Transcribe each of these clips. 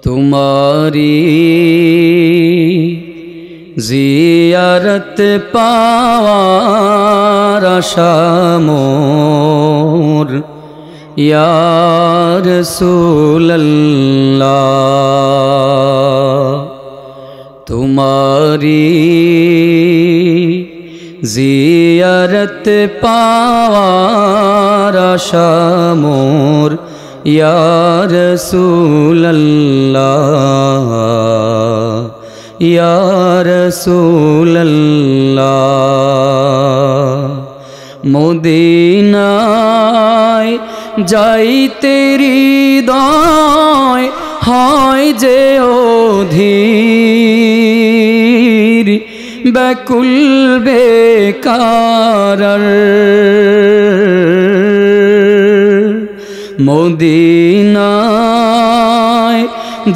तुम्हारी जियारत पावार आशा मोर या रसूल अल्लाह। तुम्हारी जियारत पावार आशा मोर या रसूल अल्लाह या रसूल अल्लाह। मदीनाय যাইতে হৃদয় হয় যে অধীর ব্যাকুল বেকার। মদিনায়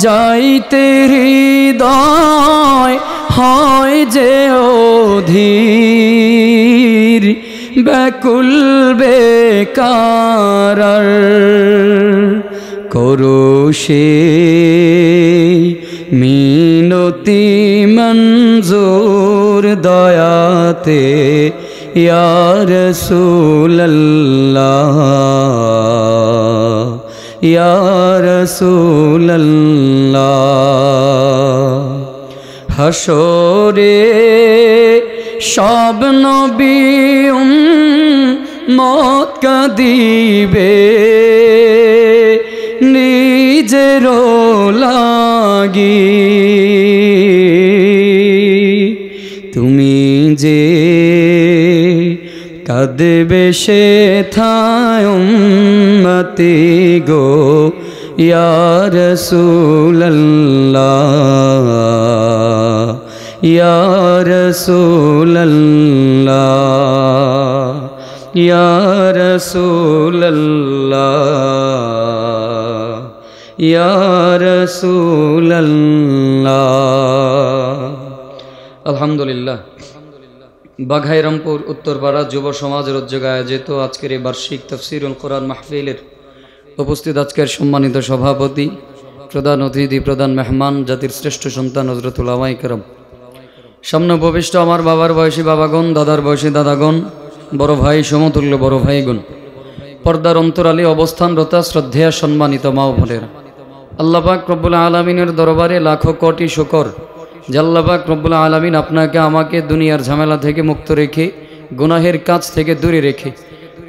যাইতে হৃদয় হয় যে অধীর ব্যাকুল বেকার। করুষে মিনতি মঞ্জুর দয়াতে ইয়া রাসূলুল্লাহ ইয়া রাসূলুল্লাহ। হাসরে সব নবী উম্মত কাঁদিবে নিজের লাগি। তুমি যে কাঁদবে সেথায় উম্মতি গো ইয়া রাসূলুল্লাহ ইয়া রাসূলুল্লাহ ইয়া রাসূলুল্লাহ ইয়া রাসূলুল্লাহ। আলহামদুলিল্লাহ। বাঘাইরামপুর উত্তরপাড়া যুব সমাজের উদ্যোগে আয়োজিত আজকের এই বার্ষিক তাফসীরুল কোরআন মাহফিলের উপস্থিত আজকের সম্মানিত সভাপতি, প্রধান অতিথি, প্রধান মেহমান, জাতির শ্রেষ্ঠ সন্তান হযরত উলামায়ে কেরাম, সামনে উপবিষ্ট আমার বাবার বয়সী বাবাগণ, দাদার বয়সী দাদাগণ, বড় ভাই সমতুল্য বড় ভাইগণ, পর্দার অন্তরালে অবস্থানরত শ্রদ্ধেয় সম্মানিত মা ও বোনেরা, আল্লাহ পাক রব্বুল আলামিনের দরবারে লাখো কোটি শুকর যে আল্লাহ পাক রব্বুল আলামিন আপনাকে আমাকে দুনিয়ার ঝামেলা থেকে মুক্ত রেখে গুনাহের কাজ থেকে দূরে রেখে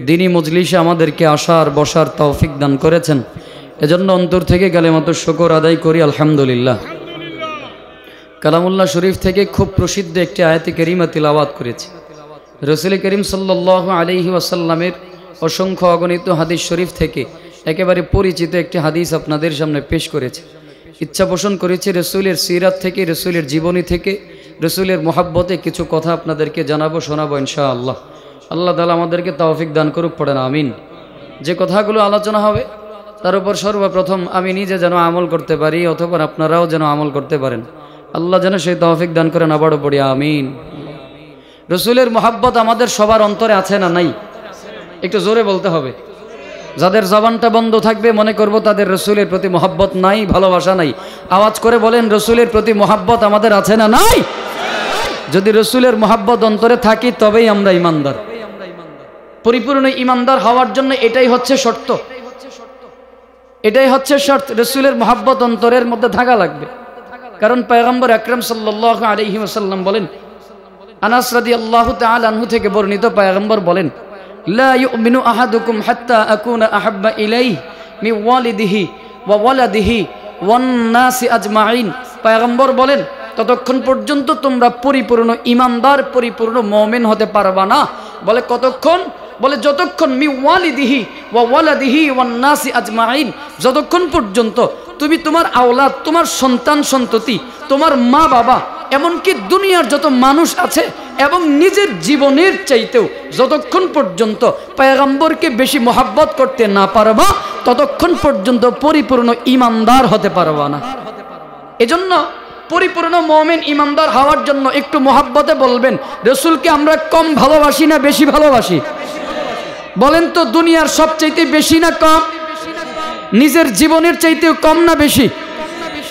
দিনী মজলিসে আমাদেরকে আসার বসার তৌফিক দান করেছেন। এজন্য অন্তর থেকে কালেমাতুশ শুকর আদায় করি আলহামদুলিল্লাহ। কালামুল্লাহ শরীফ থেকে খুব প্রসিদ্ধ একটি আয়াতে কারিমা তিলাওয়াত করেছি। রাসূল করিম সাল্লাল্লাহু আলাইহি ওয়াসাল্লামের অসংখ্য অগণিত হাদিস শরীফ থেকে একেবারে পরিচিত একটি হাদিস আপনাদের সামনে পেশ করেছি। ইচ্ছা পোষণ করেছি রাসূলের সিরাত থেকে, রাসূলের জীবনী থেকে, রাসূলের মহব্বতে কিছু কথা আপনাদেরকে জানাবো, শোনাবো ইনশাআল্লাহ। আল্লাহ তাআলা আমাদেরকে তৌফিক দান করুক, পড়েন আমিন। যে কথাগুলো আলোচনা হবে তার উপর সর্বপ্রথম আমি নিজে যেন আমল করতে পারি, অথবা আপনারাও যেন আমল করতে পারেন, আল্লাহ যেন সেই তৌফিক দান করেন, আবারও পড়ি আমিন। রাসূলের মহব্বত আমাদের সবার অন্তরে আছে না নাই? একটু জোরে বলতে হবে। যাদের জবানটা বন্ধ থাকবে মনে করব তাদের রাসূলের প্রতি মহব্বত নাই, ভালোবাসা নাই। আওয়াজ করে বলেন, রাসূলের প্রতি মহব্বত আমাদের আছে না নাই? যদি রাসূলের মহব্বত অন্তরে থাকি তবেই আমরা ঈমানদার। পরিপূর্ণ ঈমানদার হওয়ার জন্য এটাই হচ্ছে শর্ত, এটাই হচ্ছে শর্ত। রাসূলের মহব্বত অন্তরের মধ্যে থাকা লাগবে। কারণ পয়গম্বর আকরাম সাল্লাল্লাহু আলাইহি ওয়াসাল্লাম বলেন, আনাস রাদিয়াল্লাহু তাআলা আনহু থেকে বর্ণিত, পয়গম্বর বলেন, লা ইউমিনু আহাদুকুম হাত্তা আকুনা আহাব্বা ইলাইহি মিন ওয়ালিদিহি ওয়া ওয়ালাদিহি ওয়ান নাসি আজমাইন। পয়গম্বর বলেন, ততক্ষণ পর্যন্ত তোমরা পরিপূর্ণ ঈমানদার, পরিপূর্ণ মুমিন হতে পারবা না। বলে কতক্ষণ? বলে যতক্ষণ মি ওয়ালিদিহি ওয়া ওয়ালাদিহি ওয়ান নাসি আজমাইন, যতক্ষণ পর্যন্ত তুমি তোমার আওলাদ, তোমার সন্তান সন্ততি, তোমার মা বাবা, এমনকি দুনিয়ার যত মানুষ আছে এবং নিজের জীবনের চাইতেও যতক্ষণ পর্যন্ত পয়গম্বরকে বেশি মহব্বত করতে না পারবা ততক্ষণ পর্যন্ত পরিপূর্ণ ঈমানদার হতে পারবা না। এজন্য পরিপূর্ণ মুমিন ঈমানদার হওয়ার জন্য একটু মহব্বতে বলবেন, রাসূলকে আমরা কম ভালোবাসি না বেশি ভালোবাসি? বলেন তো, দুনিয়ার সবচাইতে বেশি না কম? নিজের জীবনের চাইতেও কম না বেশি?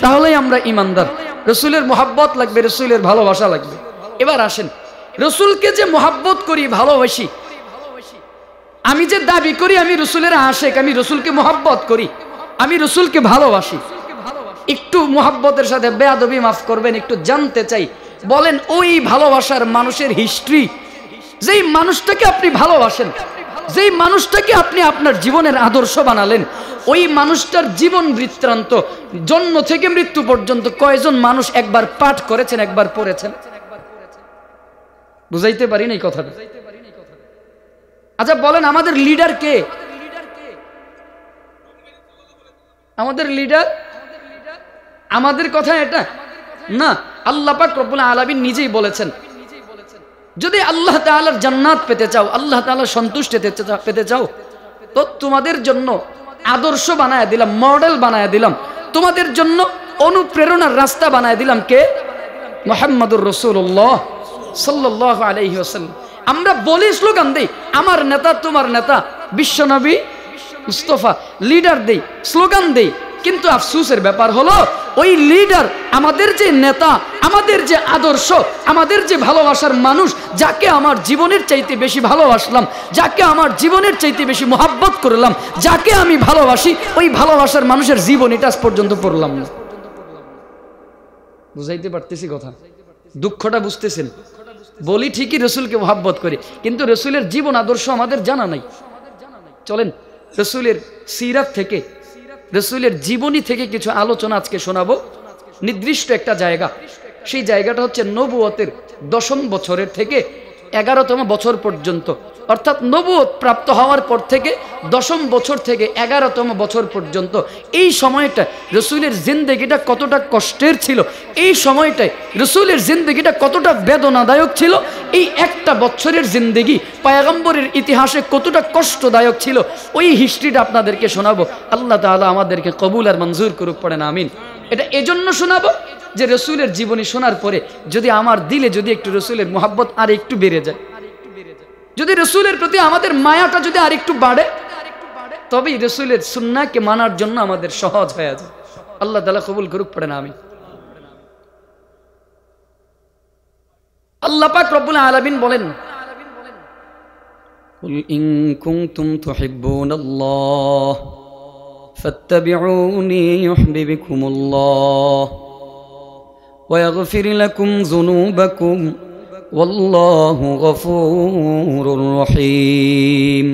তাহলেই আমরা ইমানদার। রসুলের মোহাব্বত লাগবে, রসুলের ভালোবাসা লাগবে। এবার আসেন, রসুলকে যে মোহাব্বত করি, ভালোবাসি, আমি যে দাবি করি আমি রসুলের আশেক, আমি রসুলকে মোহাব্বত করি, আমি রসুলকে ভালোবাসি, একটু মোহাব্বতের সাথে বেয়াদবি মাফ করবেন, একটু জানতে চাই, বলেন ওই ভালোবাসার মানুষের হিস্ট্রি, যেই মানুষটাকে আপনি ভালোবাসেন, যেই মানুষটাকে আপনি আপনার জীবনের আদর্শ বানালেন, ওই মানুষটার জীবন বৃত্তান্ত জন্ম থেকে মৃত্যু পর্যন্ত কয়জন মানুষ একবার পাঠ করেছেন, একবার পড়েছেন? বুঝাইতে পারি না এই কথাটা? আচ্ছা বলেন, আমাদের লিডার কে? আমাদের লিডার আমাদের কথা এটা না, আল্লাহ পাক রব্বুল আলামিন নিজেই বলেছেন, যদি আল্লাহ তাআলার জান্নাত পেতে চাও, আল্লাহ তাআলার সন্তুষ্টি পেতে চাও, তো তোমাদের জন্য আদর্শ বানায় দিলাম, মডেল বানায় দিলাম, তোমাদের জন্য অনুপ্রেরণার রাস্তা বানায় দিলাম কে? মুহাম্মদুর রাসূলুল্লাহ সাল্লাল্লাহু আলাইহি ওয়াসাল্লাম। আমরা বলি, স্লোগান দেই, আমার নেতা তোমার নেতা বিশ্বনবী মুস্তাফা, লিডার দেই, স্লোগান দেই, কিন্তু আফসোসের ব্যাপার হলো ওই লিডার, আমাদের যে নেতা, আমাদের যে আদর্শ, আমাদের যে ভালোবাসার মানুষ, যাকে আমার জীবনের চাইতে বেশি ভালোবাসলাম, যাকে আমার জীবনের চাইতে বেশি মোহাব্বত করলাম, যাকে আমি ভালোবাসি, ওই ভালোবাসার মানুষের জীবনীটা আজ পর্যন্ত পড়লাম না। বুঝাইতে পারতেছি কথা? দুঃখটা বুঝতেছেন? বলি ঠিকই রসুলকে মোহাব্বত করি, কিন্তু রসুলের জীবন আদর্শ আমাদের জানা নাই। চলেন রসুলের সিরাত থেকে, রসুলের জীবনী থেকে কিছু আলোচনা আজকে শোনাবো। নির্দিষ্ট একটা জায়গা, সেই জায়গাটা হচ্ছে নবুয়তের 10ম বছরের থেকে 11তম বছর পর্যন্ত, অর্থাৎ নবুয়ত প্রাপ্ত হওয়ার পর থেকে 10ম বছর থেকে 11তম বছর পর্যন্ত। এই সময়টা রসুলের জিন্দেগিটা কতটা কষ্টের ছিল, এই সময়টায় রসুলের জিন্দেগিটা কতটা বেদনাদায়ক ছিল, এই একটা বছরের জিন্দেগি পয়গম্বরের ইতিহাসে কতটা কষ্টদায়ক ছিল, ওই হিস্ট্রিটা আপনাদেরকে শোনাবো। আল্লাহ তাআলা আমাদেরকে কবুল আর মঞ্জুর করুক, পড়েন আমিন। এটা এজন্য শোনাবো যে রসুলের জীবনী শোনার পরে যদি আমার দিলে যদি একটু রসুলের মোহাব্বত আর একটু বেড়ে যায়, যদি রসুলের প্রতি আমাদের মায়াটা যদি আর একটু বাড়ে, তবেই রসুলের সুন্নাহকে মানার জন্য আমাদের সহজ হয়ে যায়। আল্লাহ তাআলা কবুল করুক, পড়েন আমিন। আল্লাহ পাক রব্বুল আলামিন বলেন, কুল ইন কুনতুম তুহিব্বুনাল্লাহ ফাত্তাবিউনি ইউহিব্বুকুমুল্লাহ ওয়া ইয়াগফির লাকুম যুনুবাকুম ওয়াল্লাহু গফুরুর রহিম।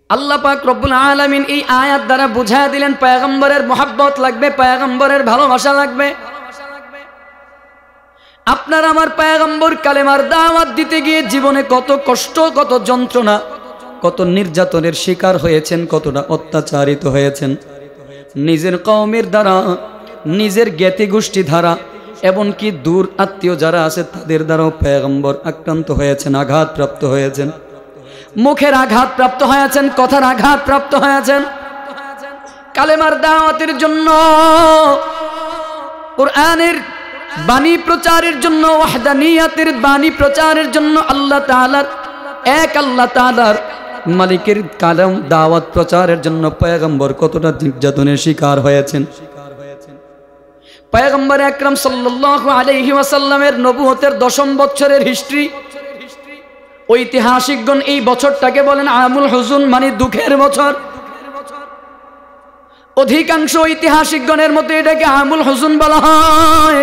আল্লাহ পাক রব্বুল আলামিন এই আয়াত দ্বারা বুঝায় দিলেন পয়গম্বরের মোহাব্বত লাগবে, পয়গম্বরের ভালোবাসা লাগবে। আপনার আমার পয়গম্বর কালেমার দাওয়াত দিতে গিয়ে জীবনে কত কষ্ট, কত যন্ত্রণা, কত নির্যাতনের শিকার হয়েছেন, কতটা অত্যাচারিত হয়েছেন, নিজের কওমের দ্বারা, নিজের জ্ঞাতি গোষ্ঠী দ্বারা, এমনকি দূর আত্মীয় যারা আছে তাদের দ্বারাও পয়গম্বর আক্রান্ত হয়েছেন, আঘাতপ্রাপ্ত হয়েছেন, মুখের আঘাতপ্রাপ্ত হয়েছেন, কথার আঘাতপ্রাপ্ত হয়েছেন। কালেমার দাওয়াতের জন্য, কোরআনের বাণী প্রচারের জন্য, ওয়াহদানিয়াতের বাণী প্রচারের জন্য আল্লাহ তাআলার, এক আল্লাহ তাআলার মালিকের কালাম দাওয়াত প্রচারের জন্য পয়গম্বর কতটা নির্যাতনের শিকার হয়েছেন। পয়গম্বর আকরাম সাল্লাল্লাহু আলাইহি ওয়াসাল্লামের নবুয়তের 10ম বছরের হিস্ট্রি, ঐতিহাসিকগণ এই বছরটাকে বলেন আমুল হুজুন, মানে দুঃখের বছর। অধিকাংশ ঐতিহাসিকগণের মতে এটাকে আমুল হুজুন বলা হয়।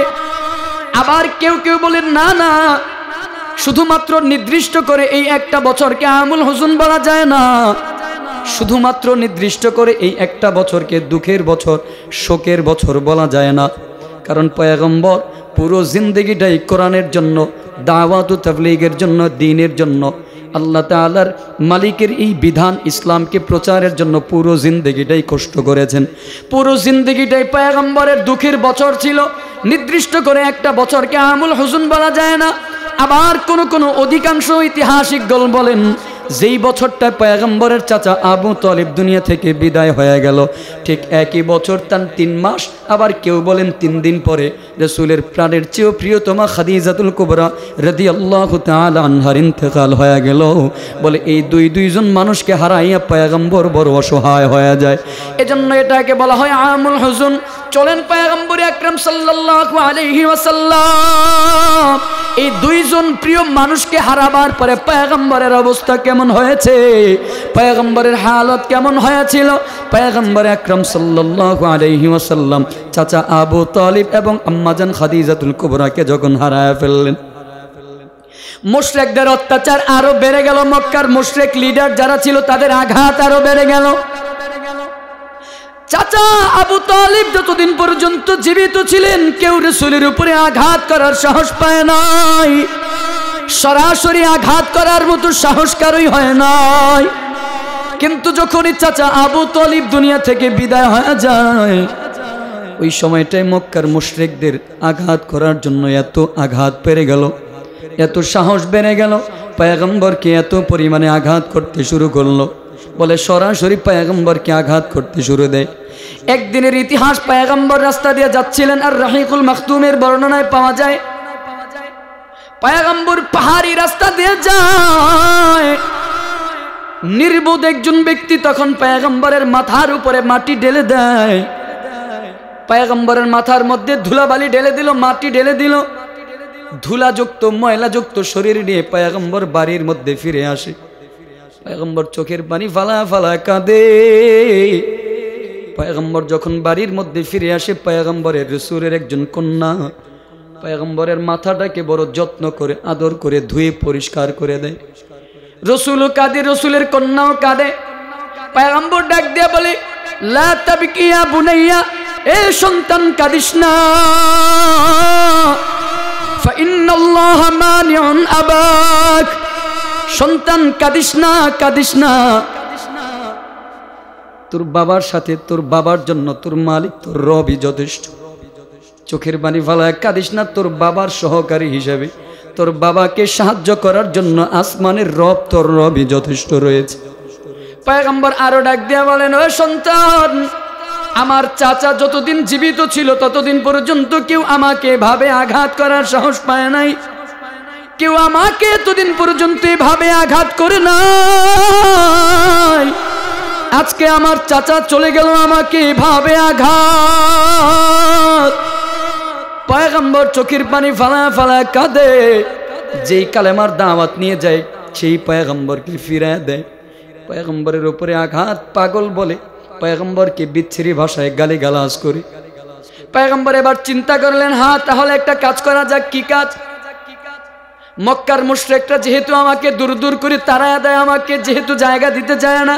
আবার কেউ কেউ বলেন না না, শুধুমাত্র নির্দিষ্ট করে এই একটা বছরকে আমুল হুজুন বলা যায় না, শুধুমাত্র নির্দিষ্ট করে এই একটা বছরকে দুঃখের বছর, শোকের বছর বলা যায় না। কারণ পয়গম্বর পুরো জিন্দেগিটাই কোরআনের জন্য, দাওয়াত ও তাবলীগের জন্য, দ্বীনের জন্য, আল্লাহ তাআলার মালিকের এই বিধান ইসলামকে প্রচারের জন্য পুরো জিন্দেগিটাই কষ্ট করেছেন। পুরো জিন্দেগিটাই পয়গম্বরের দুঃখের বছর ছিল। নির্দিষ্ট করে একটা বছরকে আমুল হুজুন বলা যায় না। আবার কোন অধিকাংশ ঐতিহাসিকগণ বলেন যেই বছরটায় পয়গম্বরের চাচা আবু তালিব দুনিয়া থেকে বিদায় হয়ে গেল, ঠিক একই বছর তার 3 মাস, আবার কেউ বলেন 3 দিন পরে রাসূলের প্রাণের চেয়েও প্রিয়তমা খাদিজাতুল কুবরা রাদিয়াল্লাহু তাআলা আনহার ইন্তেকাল হয়ে গেল। বলে এই দুইজন মানুষকে হারাইয়া পয়গম্বর বড় অসহায় হয়ে যায়, এজন্য এটাকে বলা হয় আমুল হুজুন। চলেন পয়গম্বর আকরাম সাল্লাল্লাহু আলাইহি ওয়াসাল্লাম এই 2জন প্রিয় মানুষকে হারাবার পরে পয়গম্বরের অবস্থা কেমন হয়েছে, পয়গম্বরের হালত কেমন হয়েছিল। পয়গম্বর আকরাম সাল্লাল্লাহু আলাইহি ওয়াসাল্লাম চাচা আবু তালিব এবং আম্মাজান খাদিজাতুল কুবরাকে যখন হারায় ফেললেন, মুশরিকদের অত্যাচার আরো বেড়ে গেল, মক্কার মুশরিক লিডার যারা ছিল তাদের আঘাত আরো বেড়ে গেল। চাচা আবু তালিব যতদিন পর্যন্ত জীবিত ছিলেন কেউ রাসূলের উপরে আঘাত করার সাহস পায় নাই, সরাসরি আঘাত করার মতো সাহস কারোই হয় নাই। কিন্তু যখনই চাচা আবু তালিব দুনিয়া থেকে বিদায় হয়ে যায়, ওই সময়টায় মক্কার মুশরিকদের আঘাত করার জন্য এত আঘাত বেড়ে গেল, এত সাহস বেড়ে গেল, পয়গম্বরকে এত পরিমাণে আঘাত করতে শুরু করলো। বলে সরাসরি পয়গম্বরকে আঘাত করতে শুরু দেয়। একদিনের ইতিহাস, পয়গম্বর রাস্তা দিয়ে যাচ্ছিলেন, আর রাহিকুল মাখতুমের বর্ণনায় পাওয়া যায় পয়গম্বর পাহাড়ি রাস্তা দিয়ে যায়, নির্বোধ একজন ব্যক্তি তখন পয়গম্বরের মাথার উপরে মাটি ঢেলে দেয়, পয়গম্বরের মাথার মধ্যে ধুলাবালি ঢেলে দিল, মাটি ঢেলে দিল, ধুলাযুক্ত ময়লাযুক্ত শরীর নিয়ে পয়গম্বর বাড়ির মধ্যে ফিরে আসে। পয়গম্বর চোখের পানি ফালা ফালা কাঁদে। পয়গম্বর যখন বাড়ির মধ্যে ফিরে আসে, পয়গম্বরের রাসূলের একজন কন্যা পয়গম্বরের মাথাটাকে বড় যত্ন করে আদর করে ধুয়ে পরিষ্কার করে দেয়। রাসূলও কাঁদে, রাসূলের কন্যাও কাঁদে। পয়গম্বর ডাক দিয়ে বলে, লা তাবকি ইয়া বুনাইয়া, এ সন্তান কাঁদিস না, ফা ইন্নাল্লাহা মানিউন আবাক, সন্তান কাঁদিস না, কাঁদিস না, তোর বাবার সাথে, তোর বাবার জন্য তোর মালিক তোর রবই যথেষ্ট। চোখের পানি ফালায় কাঁদিস না, তোর বাবার সহকারী হিসেবে তোর বাবাকে সাহায্য করার জন্য আসমানের রব তোর রবই যথেষ্ট রয়েছে। পয়গম্বর আরো ডাক দিয়া বলেন, ও সন্তান, আমার চাচা যতদিন জীবিত ছিল ততদিন পর্যন্ত কেউ আমাকে এভাবে আঘাত করার সাহস পায় নাই, কেউ আমাকে এতদিন পর্যন্ত এভাবে আঘাত করে নাই। আজকে আমার চাচা চলে গেল, আমাকে এভাবে আঘাত। পয়গম্বর চোখের পানি ফালা ফালা কাঁদে। যেই কালেমার দাওয়াত নিয়ে যায় সেই পয়গম্বরকে ফিরিয়ে দেয়। পয়গম্বরের উপরে আঘাত, পাগল বলে, পয়গম্বরকে বিচ্ছিরি ভাষায় গালিগালাজ করে। পয়গম্বর এবার চিন্তা করলেন, হ্যাঁ তাহলে একটা কাজ করা যাক। কি কাজ? মক্কার মুশরিকরা যেহেতু আমাকে দূর দূর করে তাড়ায়া দেয়, আমাকে যেহেতু জায়গা দিতে চায় না,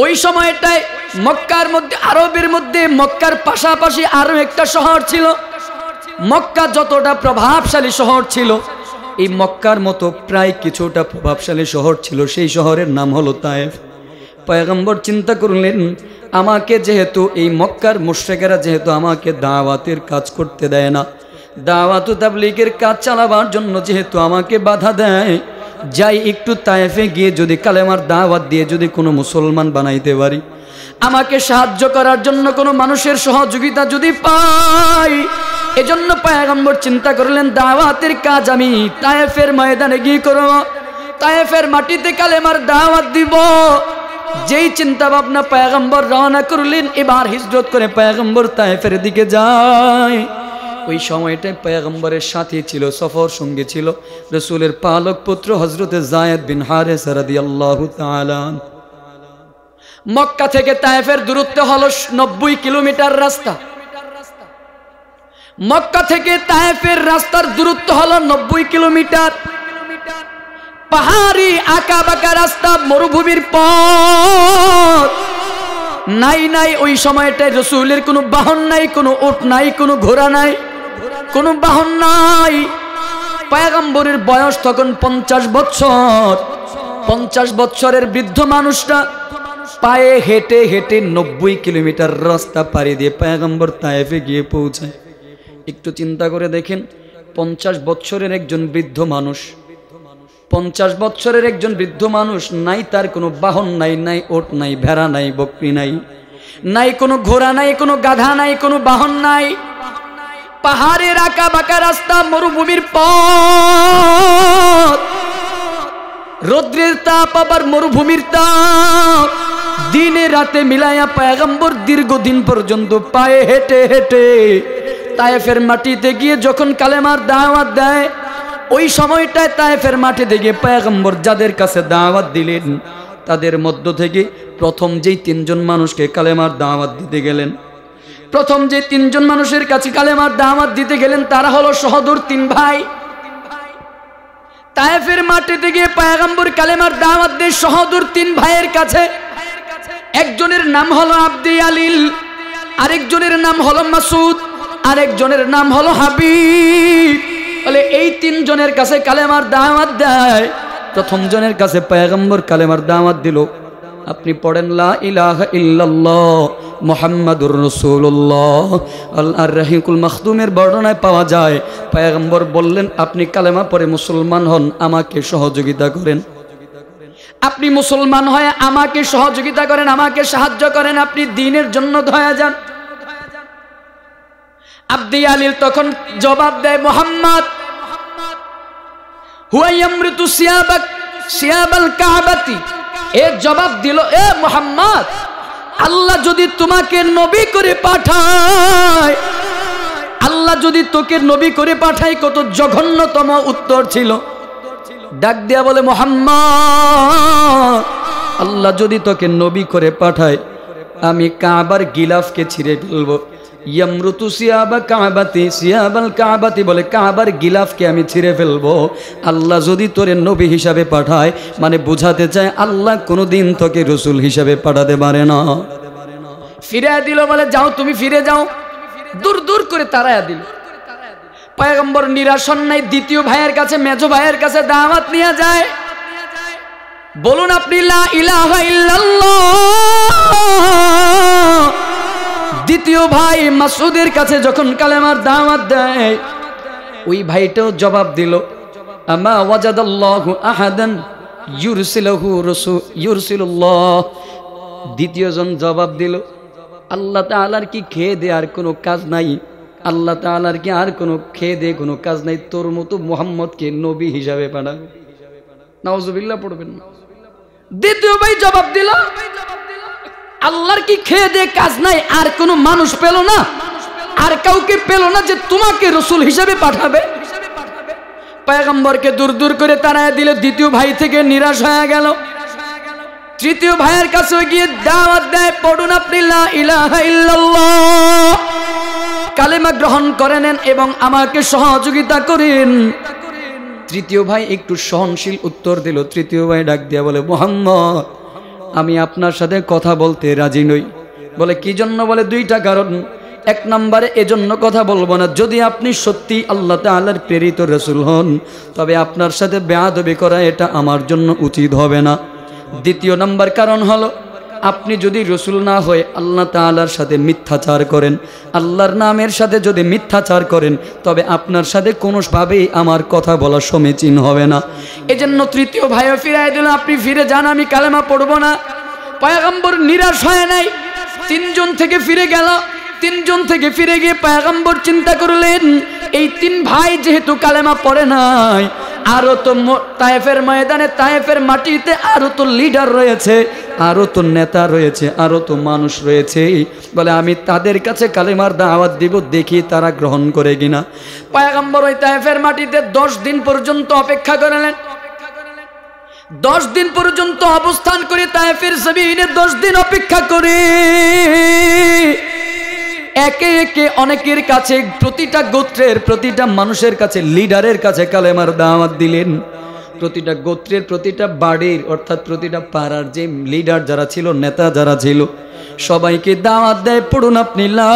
ওই সময়টায় মক্কার মধ্যে, আরবের মধ্যে মক্কার পাশাপাশি আরো একটা শহর ছিল। মক্কা যতটা প্রভাবশালী শহর ছিল, এই মক্কার মতো প্রায় কিছুটা প্রভাবশালী শহর ছিল, সেই শহরের নাম হলো তায়েফ। পয়গম্বর চিন্তা করলেন, আমাকে যেহেতু এই মক্কার মুশরিকেরা যেহেতু আমাকে দাওয়াতের কাজ করতে দেয় না, দাওয়াত ও তাবলীগের কাজ চালাবার জন্য যেহেতু আমাকে বাধা দেয়, যাই একটু তায়েফে গিয়ে যদি কালেমার দাওয়াত দিয়ে যদি কোনো মুসলমান বানাইতে পারি, আমাকে সাহায্য করার জন্য কোনো মানুষের সহযোগিতা যদি পাই। এজন্য পয়গম্বর চিন্তা করলেন, দাওয়াতের কাজ আমি তায়েফের ময়দানে গিয়ে করব, তায়েফের মাটিতে কালেমার দাওয়াত দিব। যেই চিন্তা ভাবনা পয়গম্বর রওনা করলেন, এবার হিজরত করে পয়গম্বর তায়েফের দিকে যায়। ওই সময়টায় পয়গম্বরের সাথে ছিল, সফর সঙ্গী ছিল রাসূলের পালক পুত্র হযরতে যায়েদ বিন হারেসা রাদিয়াল্লাহু তাআলা। মক্কা থেকে তায়েফের দূরত্ব হলো 90 কিলোমিটার রাস্তা। মক্কা থেকে তায়েফের রাস্তার দূরত্ব হলো 90 কিলোমিটার। পাহাড়ি আঁকা বাঁকা রাস্তা, মরুভূমির পথ, নাই নাই ওই সময়টায় রাসূলের কোনো বাহন নাই, কোনো উট নাই, কোনো ঘোড়া নাই, কোনো বাহন নাই। পয়গম্বরের বয়স তখন 50 বছর। 50 বছরের বৃদ্ধ মানুষটা পায়ে হেঁটে হেঁটে 90 কিলোমিটার রাস্তা পাড়ি দিয়ে পয়গম্বর তায়েফে গিয়ে পৌঁছায়। একটু চিন্তা করে দেখেন, 50 বছরের একজন বৃদ্ধ মানুষ 50 বছরের একজন বৃদ্ধ মানুষ, নাই তার কোনো বাহন নাই, নাই ওট নাই, ভেড়া নাই, বকরি নাই, নাই কোনো ঘোড়া নাই, কোনো গাধা নাই, কোনো বাহন নাই, পাহাড়ের আঁকা বাঁকা রাস্তা, মরুভূমির পথ, রৌদ্রের তাপ আবার মরুভূমির তাপ, দিনে রাতে মিলাইয়া পয়গম্বর দীর্ঘদিন পর্যন্ত পায়ে হেঁটে হেঁটে তায়েফের মাটিতে গিয়ে যখন কালেমার দাওয়াত দেয়, ওই সময়টায় তায়েফের মাটিতে গিয়ে পয়গম্বর যাদের কাছে দাওয়াত দিলেন, তাদের মধ্য থেকে প্রথম যেই 3 জন মানুষকে কালেমার দাওয়াত দিতে গেলেন, প্রথম যে 3 জন মানুষের কাছে কালেমার দাওয়াত দিতে গেলেন, তারা হলো সহদর 3 ভাই। তায়েফের মাটিতে গিয়ে পয়গম্বর কালেমার দাওয়াত দেয় সহদর 3 ভাইয়ের কাছে। একজনের নাম হলো আব্দি আলিল, আরেকজনের নাম হলো মাসুদ, আরেকজনের নাম হলো হাবিব। বলে এই 3 জনের কাছে কালেমার দাওয়াত দেয়। প্রথম জনের কাছে পয়গম্বর কালেমার দাওয়াত দিল, আপনি পড়েন লা ইলাহা ইল্লাল্লাহ মুহাম্মাদুর রাসূলুল্লাহ। আল রাহিকুল মাখদুমের বর্ণনায় পাওয়া যায়, পয়গম্বর বললেন, আপনি কালেমা পড়ে মুসলমান হন, আমাকে সহযোগিতা করেন। আপনি মুসলমান হয়ে আমাকে সহযোগিতা করেন, আমাকে সাহায্য করেন, আপনি দ্বীনের জন্য ধয়া যান। আব্দি আলিল তখন জবাব দেয়, মুহাম্মদ হুয়া ইয়ামরিতু সিয়াবাল কাবাতি। এ জবাব দিল, এ মুহাম্মদ, আল্লাহ যদি তোমাকে নবী করে পাঠায়, আল্লাহ যদি তোকে নবী করে পাঠায়, কত জঘন্যতম উত্তর ছিল। ডাক দিয়া বলে, মুহাম্মদ, আল্লাহ যদি তোকে নবী করে পাঠায়, আমি কাবার গিলাফকে ছিঁড়ে ফেলবো। ইয়ামরুতু সিয়াবা কাবাতি, সিয়াবাল কাবাতি বলে কাবার গিলাফকে আমি ছিঁড়ে ফেলবো। আল্লাহ যদি তোরে নবী হিসাবে পাঠায়, মানে বুঝাতে চায় আল্লাহ কোনোদিন তোকে রসুল হিসাবে পাঠাতে পারে না। ফিরে দিল, বলে যাও তুমি ফিরে যাও। দূর দূর করে তাড়ায়া দিল। পয়গম্বর নিরাশন নাই, দ্বিতীয় ভাইয়ের কাছে, মেজো ভাইয়ের কাছে দাওয়াত নিয়ে যায়। বলুন আপনি লা ইলাহা ইল্লাল্লাহ। দ্বিতীয় ভাই মাসুদের কাছে যখন কালেমার দাওয়াত দেয়, ওই ভাইটাও জবাব দিল, আমা ওয়াজাদাল্লাহু আহাদান ইউরসিলুল্লাহ। দ্বিতীয় জন জবাব দিল, আল্লাহ তাআলার কি খেয়ে দে আর কোনো কাজ নাই, আল্লাহ তাআলার কি আর কোনো খেয়ে দে কোনো কাজ নাই, তোর মতো মুহাম্মদকে নবী হিসাবে পাঠাবে। নাউজুবিল্লাহ পড়বেন না। দ্বিতীয় ভাই জবাব দিল, আল্লাহর কি খেয়ে দে কাজ নাই, আর কোনো মানুষ পেল না, আর কাউকে পেল না যে তোমাকে রসুল হিসাবে পাঠাবে। পয়গম্বরকে দূর দূর করে তাড়ায় দিলে, দ্বিতীয় ভাই থেকে নিরাশ হয়ে গেল। তৃতীয় ভাইয়ের কাছে গিয়ে দাওয়াত দেয়, পড়ুন আপনি লা ইলাহা ইল্লাল্লাহ, কালেমা গ্রহণ করে নেন এবং আমাকে সহযোগিতা করেন। তৃতীয় ভাই একটু সহনশীল উত্তর দিল। তৃতীয় ভাই ডাক দিয়া বলে, মুহাম্মদ, আমি আপনার সাথে কথা বলতে রাজি নই। বলে কি জন্য? বলে 2টা কারণ। 1 নম্বরে এজন্য কথা বলবো না, যদি আপনি সত্যি আল্লাহ তাআলার প্রেরিত রাসূল হন, তবে আপনার সাথে বেয়াদবি করা এটা আমার জন্য উচিত হবে না। দ্বিতীয় নম্বর কারণ হলো, আপনি যদি রসুল না হয়ে আল্লাহ তাআলার সাথে মিথ্যাচার করেন, আল্লাহর নামের সাথে যদি মিথ্যাচার করেন, তবে আপনার সাথে কোনোভাবেই আমার কথা বলা সমীচীন হবে না। এজন্য তৃতীয় ভাইও ফিরাই দিল, আপনি ফিরে যান, আমি কালেমা পড়বো না। পয়গম্বর নিরাশ হয় নাই, 3 জন থেকে ফিরে গেল। 3 জন থেকে ফিরে গিয়ে পয়গম্বর চিন্তা করলেন, এই 3 ভাই যেহেতু কালেমা পড়ে নাই, আরো তো তায়েফের ময়দানে, তায়েফের মাটিতে আরো তো লিডার রয়েছে, আরো তো নেতা রয়েছে, আরো তো মানুষ রয়েছে। বলে আমি তাদের কাছে কালেমার দাওয়াত দিব, দেখি তারা গ্রহণ করে কিনা। পয়গম্বর ওই তায়েফের মাটিতে 10 দিন পর্যন্ত অপেক্ষা করলেন। 10 দিন পর্যন্ত অবস্থান করে তায়েফের জমিনে 10 দিন অপেক্ষা করে একে একে অনেকের কাছে, প্রতিটা গোত্রের, প্রতিটা মানুষের কাছে, লিডারের কাছে কালেমার দাওয়াত দিলেন। প্রতিটা গোত্রের, প্রতিটা বাড়ির, অর্থাৎ প্রতিটা পাড়ার যে লিডার যারা ছিল, নেতা যারা ছিল, সবাইকে দাওয়াত দেয়, পড়ুন আপনি লা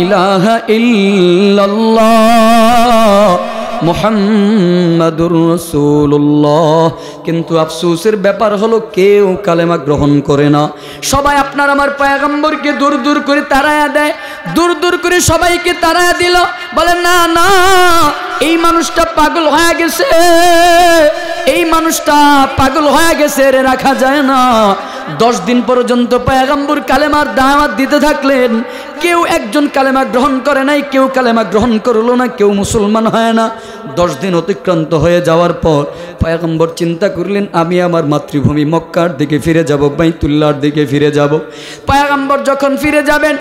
ইলাহা ইল্লাল্লাহ মুহাম্মাদুর রাসূলুল্লাহ। কিন্তু আফসোসের ব্যাপার হলো, কেউ কালেমা গ্রহণ করে না। সবাই আপনার আমার পয়গম্বরকে দূর দূর করে তাড়ায়া দেয়, দূর দূর করে সবাইকে তাড়ায়া দিল। বলে না না, এই মানুষটা পাগল হয়ে গেছে, এই মানুষটা পাগল হয়ে গেছে, রে রাখা যায় না। 10 দিন পর্যন্ত পয়গম্বর কালেমার দাওয়াত দিতে থাকলেন। কেউ একজন কালেমা গ্রহণ করে নাই, কেউ কালেমা গ্রহণ করলো না, কেউ মুসলমান হয় না। 10 দিন অতিক্রান্ত হয়ে যাওয়ার পর পয়গম্বর চিন্তা করলেন, আমি আমার মাতৃভূমি মক্কার দিকে ফিরে যাব, বাইতুল্লাহর দিকে ফিরে যাব। পয়গম্বর যখন ফিরে যাবেন,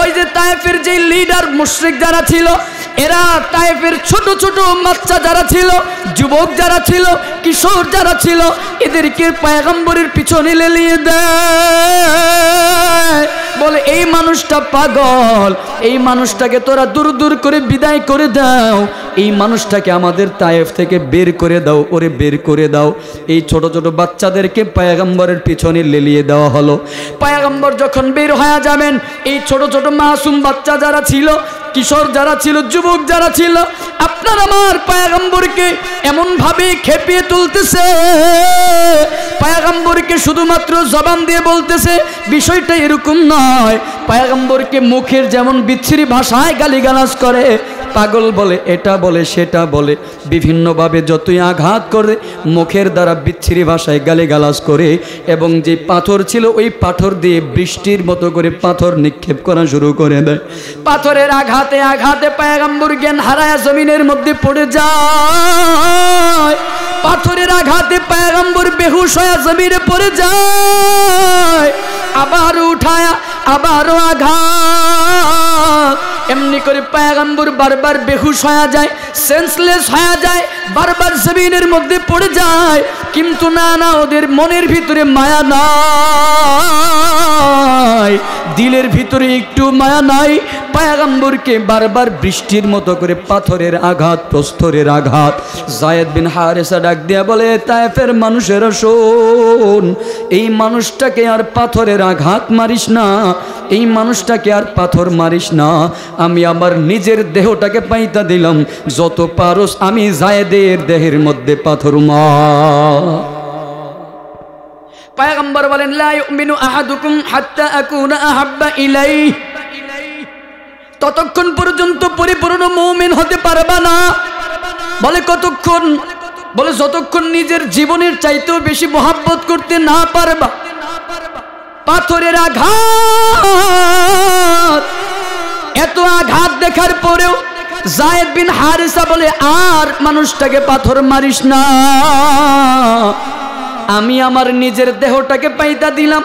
ওই যে তায়েফের যে লিডার মুশরিক যারা ছিল, এরা তায়েফের ছোট ছোট বাচ্চা যারা ছিল, যুবক যারা ছিল, কিশোর যারা ছিল, এদেরকে পয়গম্বরের পিছনে লেলিয়ে দেয়। বলে এই মানুষটা পাগল, এই মানুষটাকে তোরা দূর দূর করে বিদায় করে দাও, এই মানুষটাকে আমাদের তায়েফ থেকে বের করে দাও, ওরে বের করে দাও। এই ছোট ছোট বাচ্চাদেরকে পয়গম্বরের পিছনে লেলিয়ে দেওয়া হলো। পয়গম্বর যখন বের হয়ে যাবেন, এই ছোট ছোট মাসুম বাচ্চা যারা ছিল, কিশোর যারা ছিল, যুবক যারা ছিল, আপনার আমার পয়গম্বরকে এমন ভাবে খেপিয়ে তুলতেছে, পয়গম্বরকে শুধুমাত্র জবান দিয়ে বলতেছে। বিষয়টা এরকম নয়, পয়গম্বরকে মুখের যেমন বিচ্ছিরি ভাষায় গালিগালাজ করে, পাগল বলে, এটা বলে, সেটা বলে, বিভিন্নভাবে যতই আঘাত করে মুখের দ্বারা বিচ্ছিরি ভাষায় গালিগালাজ করে। এবং যে পাথর ছিল, ওই পাথর দিয়ে বৃষ্টির মতো করে পাথর নিক্ষেপ করা শুরু করে দেয়। পাথরের আঘাতে আঘাতে পয়গম্বর জ্ঞান হারায়া জমিনের মধ্যে পড়ে যায়। পাথরের আঘাতে পয়গম্বর বেহুশ হয়ে জমিনে পড়ে যায়। আবার উঠায়া আবারও আঘাত, এমনি করে পয়গম্বর বারবার বেহুশ হয়ে যায়, সেন্সলেস হয়ে যায়, বারবার জমিনের মধ্যে পড়ে যায়। কিন্তু না না, ওদের মনের ভিতরে মায়া নাই, দিলের ভিতরে একটু মায়া নাই। পয়গম্বরকে বারবার বৃষ্টির মতো করে পাথরের আঘাত, প্রস্তরের আঘাত। যায়েদ বিন হারেসা ডাক দিয়া বলে, তায়েফের মানুষেরা শোন, এই মানুষটাকে আর পাথরের আঘাত মারিস না, এই মানুষটাকে আর পাথর মারিস না। আমি আমার নিজের দেহটাকে পাইতা দিলাম, যত পারস আমি যায়েদের দেহের মধ্যে পাথর মার। পয়গম্বর বলেন, লা ইউমিনু আহাদুকুম হাত্তা আকুনা আহাব্বা ইলাইহি, ততক্ষণ পর্যন্ত পরিপূর্ণ মুমিন হতে পারবা না। বলে কতক্ষণ? বলে যতক্ষণ নিজের জীবনের চাইতেও বেশি মহব্বত করতে না পারবা। পাথরের আঘাত, এত আঘাত দেখার পরেও যায়েদ বিন হারেসা বলে, আর মানুষটাকে পাথর মারিস না, আমি আমার নিজের দেহটাকে পাইতা দিলাম,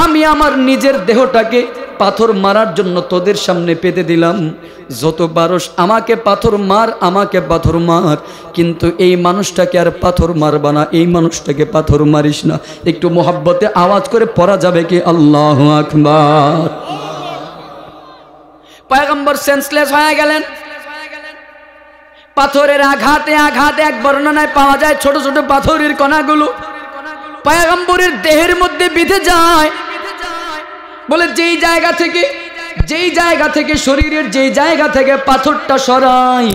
আমি আমার নিজের দেহটাকে পাথর মারার জন্য তোদের সামনে পেতে দিলাম। যত পারস আমাকে পাথর মার, আমাকে পাথর মার, কিন্তু এই মানুষটাকে আর পাথর মারবা না, এই মানুষটাকে পাথর মারিস না। একটু মোহাব্বতে আওয়াজ করে পড়া যাবে কি আল্লাহু আকবার? পয়গম্বর সেন্সলেস হয়ে গেলেন। পাথরের আঘাতে আঘাতে, এক বর্ণনায় পাওয়া যায় ছোট ছোট পাথরের কণাগুলো পয়গম্বরের দেহের মধ্যে বিঁধে যায়। বলে যেই জায়গা থেকে শরীরের যেই জায়গা থেকে পাথরটা সরাই,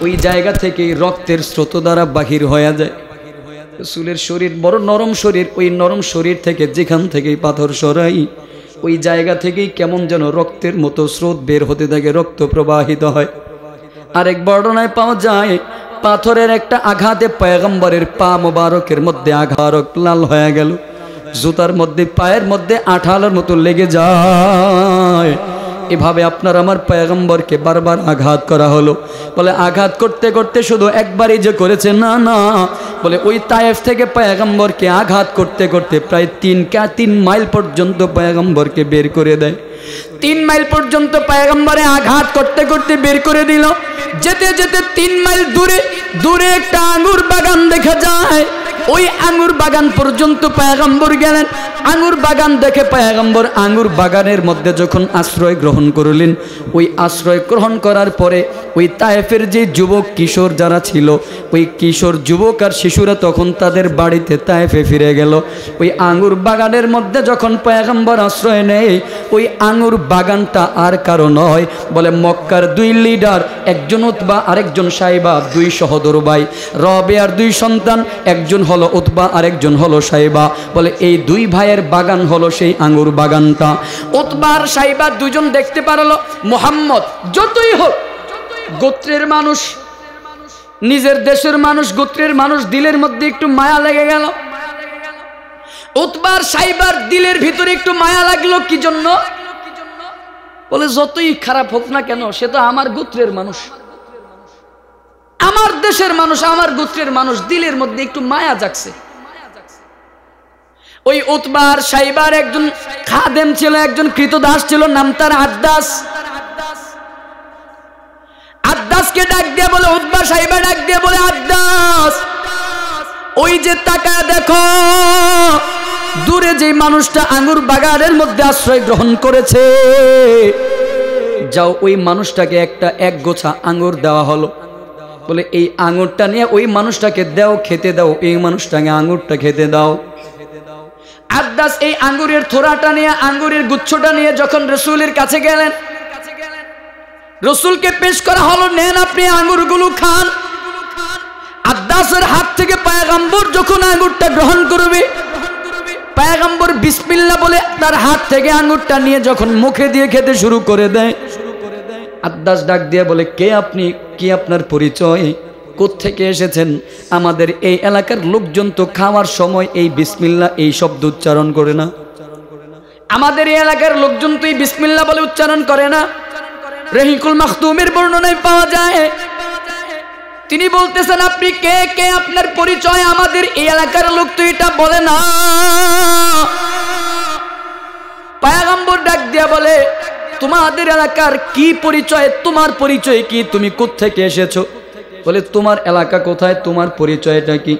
ওই জায়গা থেকে রক্তের স্রোত দ্বারা বাহির হয়ে যায়। রাসূলের শরীর বড় নরম শরীর, ওই নরম শরীর থেকে যেখান থেকে পাথর সরাই, ওই জায়গা থেকেই কেমন যেন রক্তের মতো স্রোত বের হতে থাকে, রক্ত প্রবাহিত হয়। আরেক বর্ণনায় পাওয়া যায় পাথরের একটা আঘাতে পয়গম্বরের পা মোবারকের মধ্যে আঘাত লাল হয়ে গেল, জুতার মধ্যে পায়ের মধ্যে আঠালোর মতো লেগে যায়। এভাবে আপনার আমার পয়গম্বরকে বারবার আঘাত করা হলো। বলে আঘাত করতে করতে শুধু একবারই যে করেছে না না, বলে ওই তায়েফ থেকে পয়গম্বরকে আঘাত করতে করতে প্রায় 3 মাইল পর্যন্ত পয়গম্বরকে বের করে দেয়। 3 মাইল পর্যন্ত পয়গম্বরে আঘাত করতে করতে বের করে দিল। যেতে যেতে 3 মাইল দূরে একটা আঙ্গুর বাগান দেখা যায়। ওই আঙ্গুর বাগান পর্যন্ত পয়গম্বর গেলেন। আঙ্গুর বাগান দেখে পয়গম্বর আঙ্গুর বাগানের মধ্যে যখন আশ্রয় গ্রহণ করলেন, ওই আশ্রয় গ্রহণ করার পরে ওই তায়েফের যে যুবক কিশোর যারা ছিল, ওই কিশোর যুবক আর শিশুরা তখন তাদের বাড়িতে তায়েফে ফিরে গেল। ওই আঙ্গুর বাগানের মধ্যে যখন পয়গম্বর আশ্রয় নেয়, ওই আঙ্গুর বাগানটা আর কারো নয়, বলে মক্কার 2 লিডার, একজন উতবা আরেকজন সাইবা, 2 সহোদর ভাই, রবেয়ার 2 সন্তান, একজন হলো উতবা আরেকজন হলো সাইবা। বলে এই 2 ভাইয়ের বাগান হলো সেই আঙ্গুর বাগানটা। উতবা আর সাইবা দুজন দেখতে পারলো মুহাম্মদ যতই হোক গোত্রের মানুষ, নিজের দেশের মানুষ, গোত্রের মানুষ, দিলের মধ্যে একটু মায়া লেগে গেল। উতবার সাইবার দিলের ভিতরে একটু মায়া লাগলো, কি জন্য? বলে যতই খারাপ হোক না কেন সে তো আমার গোত্রের মানুষ, আমার দেশের মানুষ, আমার গোত্রের মানুষ, দিলের মধ্যে একটু মায়া জাগছে। ওই উতবার সাইবার একজন খাদেম ছিল, একজন কৃতদাস ছিল, নাম তার আদ্দাস। আদ্দাসকে ডাক দিয়ে বলে, উতবা সাইবা ডাক দিয়ে বলে, আদ্দাস ওই যে তাকায় দেখো, দূরে যে মানুষটা আঙ্গুর বাগানের মধ্যে আশ্রয় গ্রহণ করেছে, যাও ওই মানুষটাকে এক গোছা আঙ্গুর দেওয়া হলো। বলে এই আঙ্গুরটা নিয়ে ওই মানুষটাকে দাও, খেতে দাও, এই মানুষটাকে আঙ্গুরটা খেতে দাও। আদ্দাস এই আঙ্গুরের থোড়াটা নিয়ে, আঙ্গুরের গুচ্ছটা নিয়ে যখন রসুলের কাছে গেলেন, রসুলকে পেশ করা হলো, নেন আপনি আঙ্গুরগুলো খান। আদ্দাসের হাত থেকে পয়গম্বর যখন আঙ্গুরটা গ্রহণ করবে, পয়গম্বর বিসমিল্লাহ বলে তার হাত থেকে আঙ্গুরটা নিয়ে যখন মুখে দিয়ে খেতে শুরু করে দেয়, আদ্দাস ডাক দিয়ে বলে, কে আপনি, কি আপনার পরিচয়, কোত্থেকে এসেছেন? আমাদের এই এলাকার লোকজন তো খাওয়ার সময় এই বিসমিল্লাহ এই শব্দ উচ্চারণ করে না, আমাদের এই এলাকার লোকজন তো এই বিসমিল্লাহ বলে উচ্চারণ করে না। রহিকুল মাখতুমের বর্ণনায় পাওয়া যায়, তিনি বলতেছেন, আপনি কে, কে আপনার পরিচয়, আমাদের এই এলাকার লোক তো এটা বলে না। পয়গম্বর ডাক দিয়া বলে, তোমাদের এলাকার কি পরিচয়, তোমার পরিচয় কি, তুমি কোত্থেকে এসেছো? বলে তোমার এলাকা কোথায়, তোমার পরিচয়টা কি?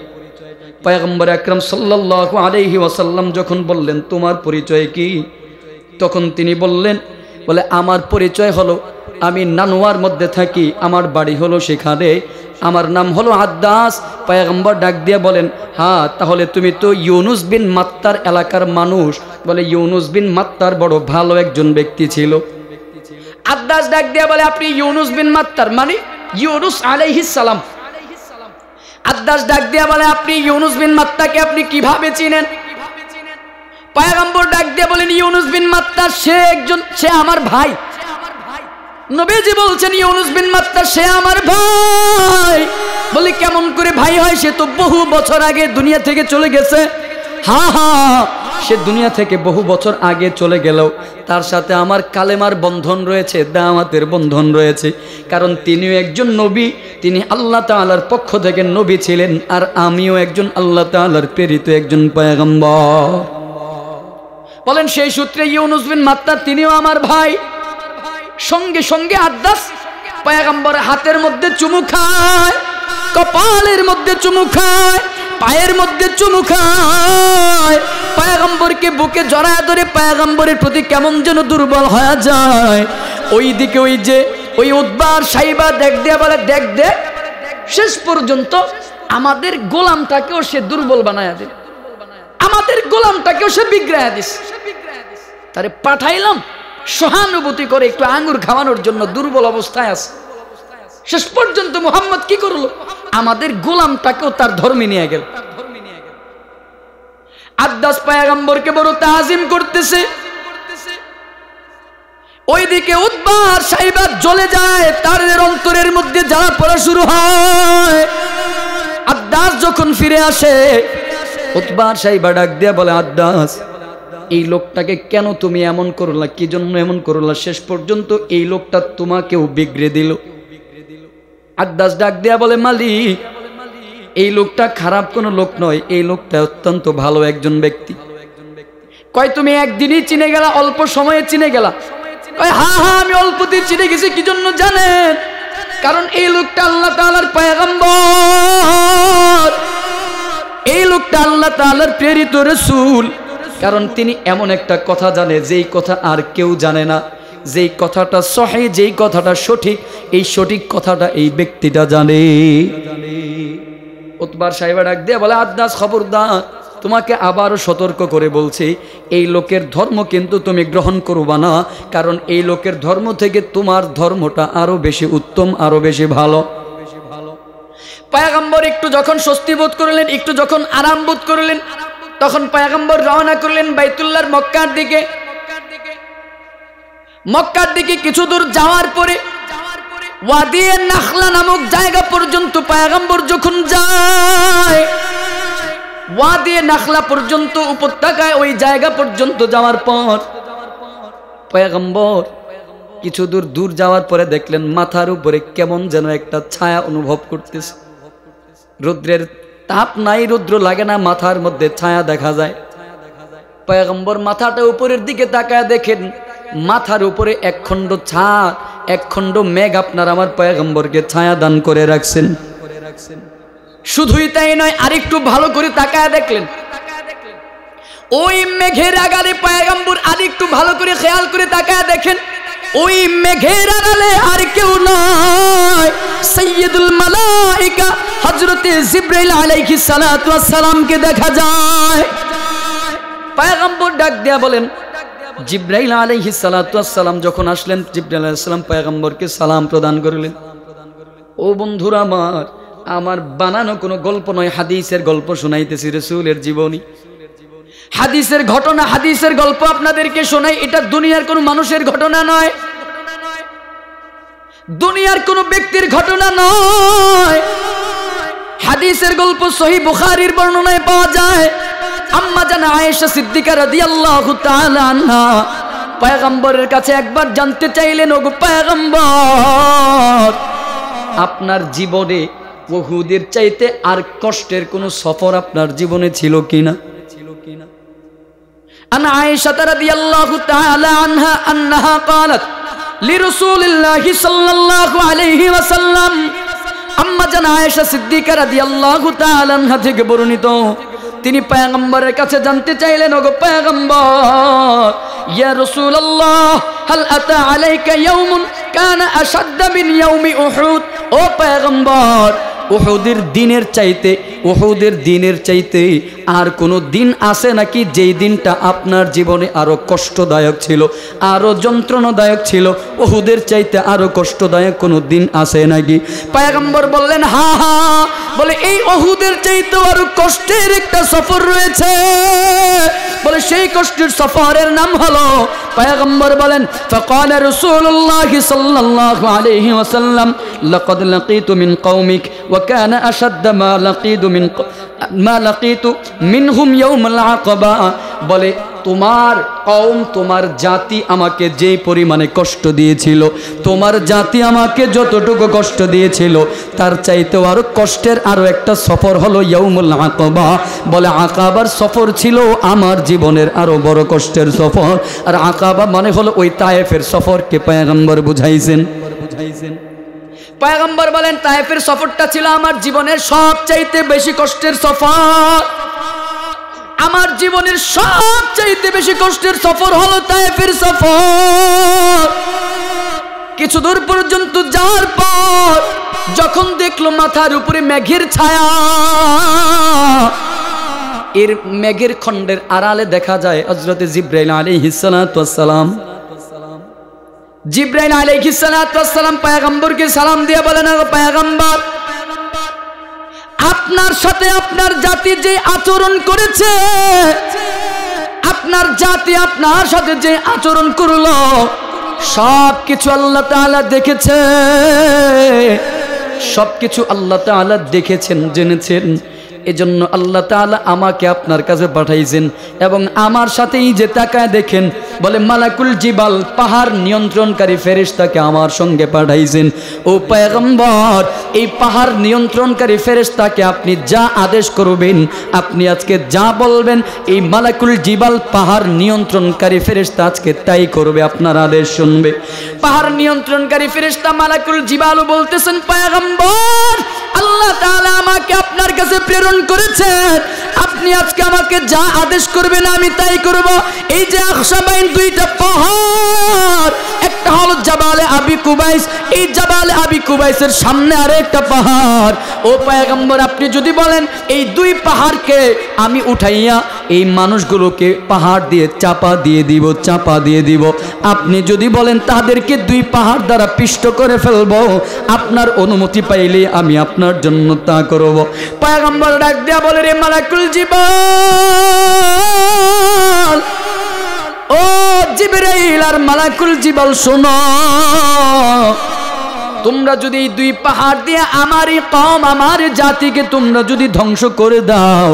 পয়গম্বর আকরাম সাল্লাল্লাহু আলাইহি ওয়াসাল্লাম যখন বললেন তোমার পরিচয় কি, তখন তিনি বললেন, বলে আমার পরিচয় হলো আমি নানুয়ার মধ্যে থাকি, আমার বাড়ি হলো সেখানে, আমার নাম হলো আদ্দাস। পয়গম্বর ডাক দিয়ে বলেন, হ্যাঁ তাহলে তুমি তো ইউনুস বিন মাত্তার এলাকার মানুষ। বলে ইউনুস বিন মাত্তার বড় ভালো একজন ব্যক্তি ছিল। আদ্দাস ডাক দিয়ে বলে, আপনি ইউনুস বিন মাত্তার মানে ইউনুস আলাইহিস সালাম। আদ্দাস ডাক দিয়ে বলে, আপনি ইউনুস বিন মাত্তাকে আপনি কিভাবে চিনেন? পয়গম্বর ডাক দিয়ে বলেন, ইউনুস বিন মাত্তা সে আমার ভাই। নবীজি বলছেন ইউনুস বিন মাত্তা সে আমার ভাই। বলে কেমন করে ভাই হয়? সে তো বহু বছর আগে দুনিয়া থেকে চলে গেছে। হ্যাঁ, সে দুনিয়া থেকে বহু বছর আগে চলে গেল, তার সাথে আমার কালেমার বন্ধন রয়েছে, দাওয়াতের বন্ধন রয়েছে, কারণ তিনিও একজন নবী, তিনি আল্লাহ তাআলার পক্ষ থেকে নবী ছিলেন, আর আমিও একজন আল্লাহ তাআলার প্রেরিত একজন পয়গম্বর। বলেন সেই সূত্রে ইউনুস বিন মাত্তা তিনিও আমার ভাই। সঙ্গে সঙ্গে আদ্দাস পয়গম্বরের হাতের মধ্যে চুমু খায়, কপালের মধ্যে চুমু খায়, পায়ের মধ্যে চুমু খায়, পয়গম্বরকে বুকে জড়ায় ধরে পয়গম্বরের প্রতি কেমন যেন দুর্বল হয়ে যায়। ওইদিকে ওই উতবার সাইবা দেখ দিয়ে বলে, দেখ দেখ, শেষ পর্যন্ত আমাদের গোলামটাকেও সে দুর্বল বানায় দেয়, আমাদের গোলামটাকেও সে বিগ্রায়া দিস। তারে পাঠাইলাম সহানুভূতি করে একটু আঙ্গুর খাওয়ানোর জন্য, দুর্বল অবস্থায় আছে। শেষ পর্যন্ত মুহাম্মদ কি করলো? আমাদের গোলামটাকেও তার ধর্মে নিয়ে গেল। আদ্দাস পয়গম্বরকে বড় তাজিম করতেছে। ওইদিকে উতবার সাইবা জ্বলে যায়, তার অন্তরের মধ্যে জ্বালা পড়া শুরু হয়। আদ্দাস যখন ফিরে আসে, উতবার সাইবা ডাক দিয়ে বলে, আদ্দাস এই লোকটাকে কেন তুমি এমন করলা, কি জন্য এমন করলা? শেষ পর্যন্ত এই লোকটা তোমাকেও বিগড়ে দিল। আদ্দাস ডাক দিয়া বলে, মালিক এই লোকটা খারাপ কোনো লোক নয়, এই লোকটা অত্যন্ত ভালো একজন ব্যক্তি। কয় তুমি একদিনই চিনে গেলা, অল্প সময়ে চিনে গেলা? কয় হ্যাঁ হ্যাঁ, আমি অল্পতেই চিনে গেছি। কি জন্য জানেন? কারণ এই লোকটা আল্লাহ তাআলার পয়গম্বর, এই লোকটা আল্লাহ তাআলার প্রেরিত রাসূল। কারণ তিনি এমন একটা কথা জানে যেই কথা আর কেউ জানে না, যেই কথাটা সহিহ, যেই কথাটা সঠিক, এই সঠিক কথাটা এই ব্যক্তিটা জানে। উতবার সাহেবা ডাক দিয়ে বলে, আদ্দাস খবরদার, তোমাকে আবারও সতর্ক করে বলছি, এই লোকের ধর্ম কিন্তু তুমি গ্রহণ করবা না, কারণ এই লোকের ধর্ম থেকে তোমার ধর্মটা আরো বেশি উত্তম, আরো বেশি ভালো। পয়গম্বর একটু যখন স্বস্তি বোধ করলেন, একটু যখন আরাম বোধ করলেন, তখন পয়গম্বর রওনা করলেন বাইতুল্লাহর মক্কার দিকে। মক্কার দিকে কিছু দূর যাওয়ার পরে ওয়াদিয়ে নাখলা নামক জায়গা পর্যন্ত পয়গম্বর যখন যায়, ওয়াদিয়ে নাখলা পর্যন্ত উপত্যকায় ওই জায়গা পর্যন্ত যাওয়ার পর পয়গম্বর কিছু দূর যাওয়ার পরে দেখলেন মাথার উপরে কেমন যেন একটা ছায়া অনুভব করতেছে। রৌদ্রের তাপ নাই, রৌদ্র লাগে না, মাথার মধ্যে ছায়া দেখা যায়। পয়গম্বর মাথাটা উপরের দিকে তাকায় দেখেন মাথার উপরে একখণ্ড ছাদ, একখণ্ড মেঘ আপনার আমার পয়গম্বরকে ছায়া দান করে রাখছেন। শুধুই তাই নয়, আরেকটু ভালো করে তাকায় দেখলেন ওই মেঘের আগালে পয়গম্বর আরেকটু ভালো করে খেয়াল করে তাকায় দেখেন ওই মেঘের আড়ালে আর কেউ নয়, সাইয়্যিদুল মালায়েকা হযরতে জিবরাইল আলাইহিস সালাতু ওয়াস সালামকে দেখা যায়। পয়গম্বর ডাক দেয়া বলেন, জিবরাইল আলাইহিস সালাতু ওয়াস সালাম যখন আসলেন, জিবরাইল আলাইহিস সালাম পয়গম্বরকে সালাম প্রদান করলেন। ও বন্ধুরা আমার বানানো কোনো গল্প নয়, হাদিসের গল্প শোনাইতেছি, রাসূলের জীবনী, হাদিসের ঘটনা, হাদিসের গল্প আপনাদেরকে শোনাই। এটা দুনিয়ার কোনো মানুষের ঘটনা নয়, দুনিয়ার কোনো ব্যক্তির ঘটনা নয়। হাদিসের গল্প সহিহ বুখারীর বর্ণনায় পাওয়া যায়। আম্মা জান আয়েশা সিদ্দিকা রাদিয়াল্লাহু তাআলা আনহা পয়গম্বরের কাছে একবার জানতে চাইলেন, ওগো পয়গম্বর, আপনার জীবনে উহুদের চাইতে আর কষ্টের কোনো সফর আপনার জীবনে ছিল কিনা? আন আয়েশা রাদিয়াল্লাহু তাআলা আনহা আন্নাহা ক্বালাত লিরাসূলিল্লাহি সাল্লাল্লাহু আলাইহি ওয়াসাল্লাম। আম্মা জান আয়েশা সিদ্দিকা রাদিয়াল্লাহু তাআলা আনহা থেকে বর্ণিত, তিনি পয়গম্বরের কাছে জানতে চাইলেন, ওগো পয়গম্বর, ইয়া রাসূলুল্লাহ, হাল আতা আলাইকা ইয়াউমুন কানা আশাদ্দা মিন ইয়াউমি উহুদ। ও পয়গম্বর, উহুদের দিনের চাইতে আর কোনো দিন আছে নাকি যেই দিনটা আপনার জীবনে আরো কষ্টদায়ক ছিল, আরো যন্ত্রণাদায়ক ছিল? উহুদের চাইতে আরো কষ্টদায়ক কোনো দিন আছে নাকি? পয়গম্বর বললেন, হ্যাঁ হ্যাঁ। বলে, এই উহুদের চাইতে আরো কষ্টের একটা সফর রয়েছে। বলে, সেই কষ্টের সফরের নাম হলো, পয়গম্বর বলেন, ফাকালা রাসূলুল্লাহি সাল্লাল্লাহু আলাইহি ওয়াসাল্লাম, লাকাদ লাকিতু মিন কওমিক ওয়া কানা আশাদ্দা মা লাকিতু মিনহুম ইয়াউমাল আকাবা। বলে, তোমার কওম, তোমার জাতি আমাকে যেই পরিমাণে কষ্ট দিয়েছিল, তোমার জাতি আমাকে যতটুকু কষ্ট দিয়েছিল, তার চাইতেও আরো কষ্টের আরো একটা সফর হলো ইয়াউমুল আকাবা। বলে, আকাবার সফর ছিল আমার জীবনের আরো বড় কষ্টের সফর। আর আকাবা মানে হলো ওই তায়েফের সফরকে পয়গম্বর বুঝাইছেন। পয়গম্বর বলেন, তায়েফের সফরটা ছিল আমার জীবনের সবচাইতে বেশি কষ্টের সফর। আমার জীবনের সবচাইতে বেশি কষ্টের সফর হলো তায়েফের সফর। কিছু দূর পর্যন্ত যাওয়ার পর যখন দেখলো মাথার উপরে মেঘের ছায়া, এর মেঘের খণ্ডের আড়ালে দেখা যায় হযরতে জিবরাইল আলাইহিস সালাতু ওয়াস সালাম। জিবরাইল আলাইহিস সালাতু ওয়াস সালাম পয়গম্বরকে সালাম দিয়ে বলেন, পয়গম্বর, আপনার সাথে আপনার জাতি যে আচরণ করেছে, আপনার জাতি আপনার সাথে যে আচরণ করলো, সব কিছু আল্লাহ তাআলা দেখেছে, সবকিছু আল্লাহ তাআলা দেখেছেন, জেনেছেন। এজন্য আল্লাহ তাআলা আমাকে আপনার কাছে পাঠাইছেন এবং আমার সাথেই যে তাকায় দেখেন, বলে মালাকুল জিবাল, পাহাড় নিয়ন্ত্রণকারী ফেরেশতাকে আমার সঙ্গে পাঠাইছেন। ও পয়গম্বর, এই পাহাড় নিয়ন্ত্রণকারী ফেরেশতাকে আপনি যা আদেশ করবেন, আপনি আজকে যা বলবেন, এই মালাকুল জিবাল পাহাড় নিয়ন্ত্রণকারী ফেরেশতা আজকে তাই করবে, আপনার আদেশ শুনবে। পাহাড় নিয়ন্ত্রণকারী ফেরেশতা মালাকুল জিবালও বলতেছেন, পয়গম্বর, আল্লাহ তাআলা আমাকে আপনার কাছে প্রেরণ করেছেন, আপনি আজকে আমাকে যা আদেশ করবেন আমি তাই করব। এই যে আকসাবাইন, দুইটা পাহাড়, একটা হলো জাবালে আবি কুবাইস, এই জাবালে আবি কুবাইসের সামনে আরেকটা পাহাড়। ও পয়গম্বর, আপনি যদি বলেন এই দুই পাহাড়কে আমি উঠাইয়া এই মানুষগুলোকে পাহাড় দিয়ে চাপা দিয়ে দিব, আপনি যদি বলেন তাদেরকে দুই পাহাড় দ্বারা পিষ্ট করে ফেলবো, আপনার অনুমতি পাইলে আমি আপনার জন্য তা করব। পয়গম্বর ডাক দিয়া বলে, রে মালাকুল জিবাল, ও জিবরাইল আর মালাকুল জিবাল, শোনো, তোমরা যদি এই দুই পাহাড় দিয়ে আমারই কওম আমার জাতিকে তোমরা যদি ধ্বংস করে দাও,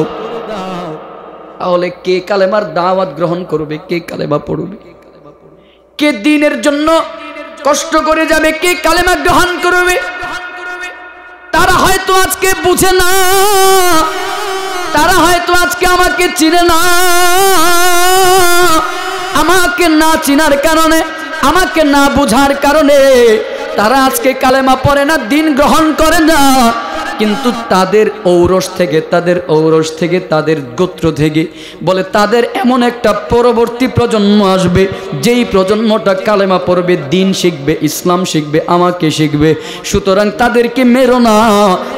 তাহলে কে কালেমার দাওয়াত গ্রহণ করবে, কে কালেমা পড়বে, কে দ্বীনের জন্য কষ্ট করে যাবে, কে কালেমা গ্রহণ করবে? তারা হয়তো আজকে বুঝে না, তারা হয়তো আজকে আমাকে চিনে না। আমাকে না চিনার কারণে, আমাকে না বুঝার কারণে তারা আজকে কালেমা পড়ে না, দ্বীন গ্রহণ করে না। কিন্তু তাদের ঔরস থেকে, তাদের গোত্র থেকে বলে তাদের এমন একটা পরবর্তী প্রজন্ম আসবে, যেই প্রজন্মটা কালেমা পড়বে, দ্বীন শিখবে, ইসলাম শিখবে, আমাকে শিখবে। সুতরাং তাদেরকে মেরো না,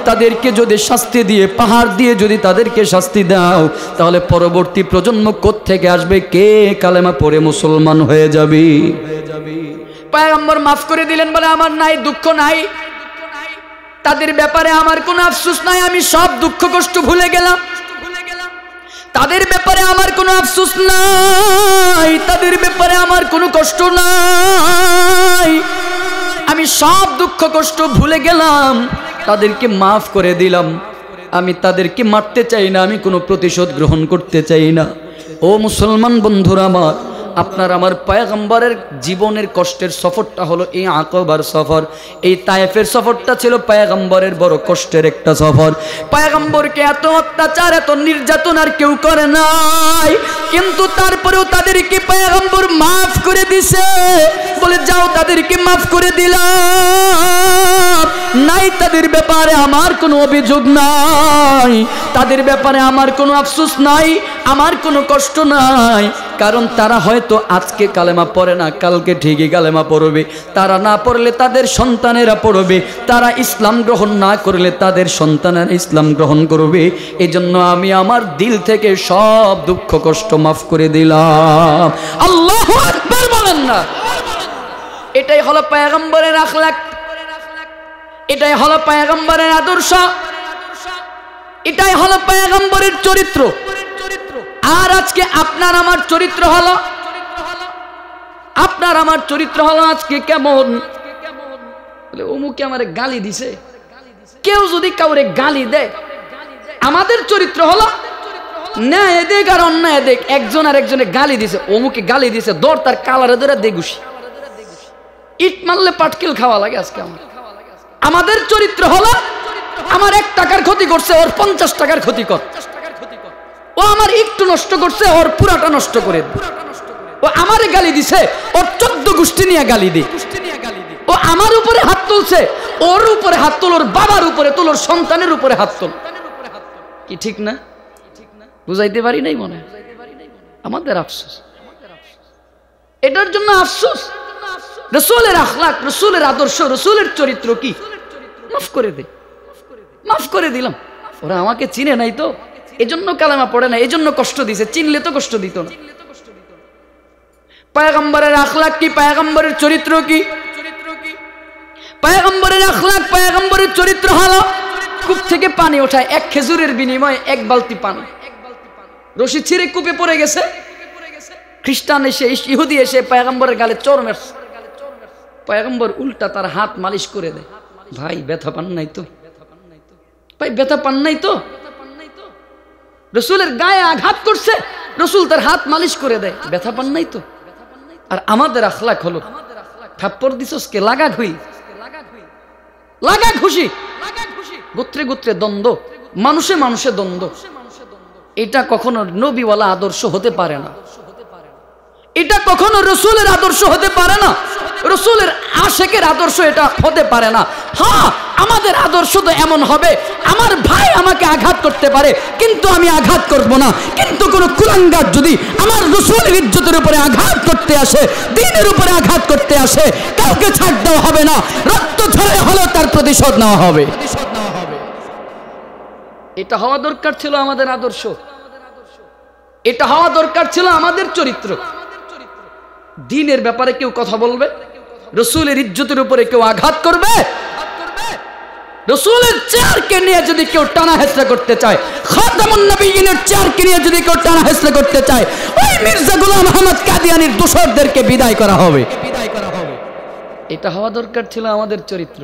তাদেরকে যদি শাস্তি দিয়ে, পাহাড় দিয়ে যদি তাদেরকে শাস্তি দাও, তাহলে পরবর্তী প্রজন্ম কোত্থেকে আসবে, কে কালেমা পড়ে মুসলমান হয়ে যাবে? পয়গম্বর মাফ করে দিলেন, বলে আমার নাই দুঃখ নাই, তাদের ব্যাপারে আমার কোনো আফসোস নাই, আমি সব দুঃখ কষ্ট ভুলে গেলাম। তাদের ব্যাপারে আমার কোনো আফসোস নাই, তাদের ব্যাপারে আমার কোনো কষ্ট নাই, আমি সব দুঃখ কষ্ট ভুলে গেলাম, তাদেরকে মাফ করে দিলাম। আমি তাদেরকে মারতে চাই না, আমি কোনো প্রতিশোধ গ্রহণ করতে চাই না। ও মুসলমান বন্ধুরা আমার, আপনার আমার পয়গম্বরের জীবনের কষ্টের সফরটা হলো এই আকবার সফর। এই তায়েফের সফরটা ছিল পয়গম্বরের বড় কষ্টের একটা সফর। পয়গম্বরকে এত অত্যাচার, এত নির্যাতন আর কেউ করে নাই, কিন্তু তারপরেও তাদেরকে পয়গম্বর মাফ করে দিছে। বলে যাও, তাদেরকে মাফ করে দিলাম, নাই তাদের ব্যাপারে আমার কোনো অভিযোগ নাই, তাদের ব্যাপারে আমার কোনো আফসোস নাই, আমার কোনো কষ্ট নাই। কারণ তারা হয়তো আজকে কালেমা পড়ে না, কালকে ঠিকই কালেমা পড়বে। তারা না পড়লে তাদের সন্তানেরা পড়বে, তারা ইসলাম গ্রহণ না করলে তাদের সন্তানেরা ইসলাম গ্রহণ করবে। এজন্য আমি আমার দিল থেকে সব দুঃখ কষ্ট মাফ করে দিলাম। আল্লাহু আকবার বলেন না? এটাই হলো পয়গম্বরের আখলাক, এটাই হলো পয়গম্বরের আদর্শ, এটাই হলো পয়গম্বরের চরিত্র। আর আজকে আপনার আমার চরিত্র হলো, আপনার আমার চরিত্র হলো আজকে কেমন? বলে অমুকে আমারে গালি দিছে। কেউ যদি কাউরে গালি দেয়, আমাদের চরিত্র হলো ন্যায় দেখ আর অন্যায় দেখ। একজন আর একজনে গালি দিছে, অমুকে গালি দিছে, দৌড় তার কালারে ধরে দেগুসি, ইট মারলে পাটকেল খাওয়া লাগে আজকে আমার। আমাদের চরিত্র হলো আমার 1 টাকার ক্ষতি করছে, ওর 50 টাকার ক্ষতি কর। ও আমার একটু নষ্ট করছে, ওর পুরাটা নষ্ট করে দে। ও আমারে গালি দিছে, ওর 14 গোষ্ঠী নিয়ে গালি দে। ও আমার উপরে হাত তুলছে, ওর উপরে হাত তোল, ওর বাবার উপরে তোল, ওর সন্তানের উপরে হাত তোল। কি ঠিক না? বুঝাইতে পারি নাই মনে? আমাদের আফসোস, এটার জন্য আফসোস। রাসূলের আখলাক, রাসূলের আদর্শ, রাসূলের চরিত্র কি? মাফ করে দে, মাফ করে দিলাম। ওরা আমাকে চিনে নাই তো, এজন্য কালেমা পড়ে না, এজন্য কষ্ট দিছে, চিনলে তো কষ্ট দিত না। পয়গম্বরের আখলাক কি? পয়গম্বরের চরিত্র কি? পয়গম্বরের আখলাক, পয়গম্বরের চরিত্র হলো কূপ থেকে পানি ওঠায়, 1 খেজুরের বিনিময়ে 1 বালতি পানি। রশি ছিঁড়ে কূপে পড়ে গেছে, খ্রিস্টান এসে, ইহুদি এসে পয়গম্বরের গালে চোর মারছে। পয়গম্বর উল্টা তার হাত মালিশ করে দেয়। ভাই ব্যথা পান নাই তো? ভাই ব্যথা পান নাই তো? রসুলের গায়ে আঘাত করছে, রসুল তার হাত মালিশ করে দেয়, ব্যথা পান নাই তো? আর আমাদের আখলাক হলো থাপ্পড় দিছস কে, লাগা ঘুই, লাগা খুশি, গোত্রে গোত্রে দ্বন্দ্ব, মানুষে মানুষে দ্বন্দ্ব। এটা কখনো নবীওয়ালা আদর্শ হতে পারে না, এটা কখনো রসুলের আদর্শ হতে পারে না, রসুলের আশেকের আদর্শ এটা হতে পারে না। হ্যাঁ, আমাদের আদর্শ তো এমন হবে, আমার ভাই আমাকে আঘাত করতে পারে কিন্তু আমি আঘাত করব না। কিন্তু কোন কুলাঙ্গার যদি আমার রসুলের ইজ্জতের উপরে আঘাত করতে আসে, দ্বীনের উপরে আঘাত করতে আসে, কাউকে ছাড় দেওয়া হবে না, রক্ত ঝরে হলেও তার প্রতিশোধ নেওয়া হবে। এটা হওয়া দরকার ছিল আমাদের আদর্শ, এটা হওয়া দরকার ছিল আমাদের চরিত্র। দ্বীনের ব্যাপারে কেউ কথা বলবে, রসুলের ইজ্জতের উপরে কেউ আঘাত করবে, রসুলের চেয়ারকে নিয়ে যদি কেউ টানা হেঁচড়া করতে চায়, খাতামুন নবীয়িনের চেয়ারকে নিয়ে যদি কেউ টানা হেঁচড়া করতে চায়, ওই মির্জা গোলাম আহমদ কাদিয়ানীর দোসরদেরকে বিদায় করা হবে। এটা হওয়া দরকার ছিল আমাদের চরিত্র।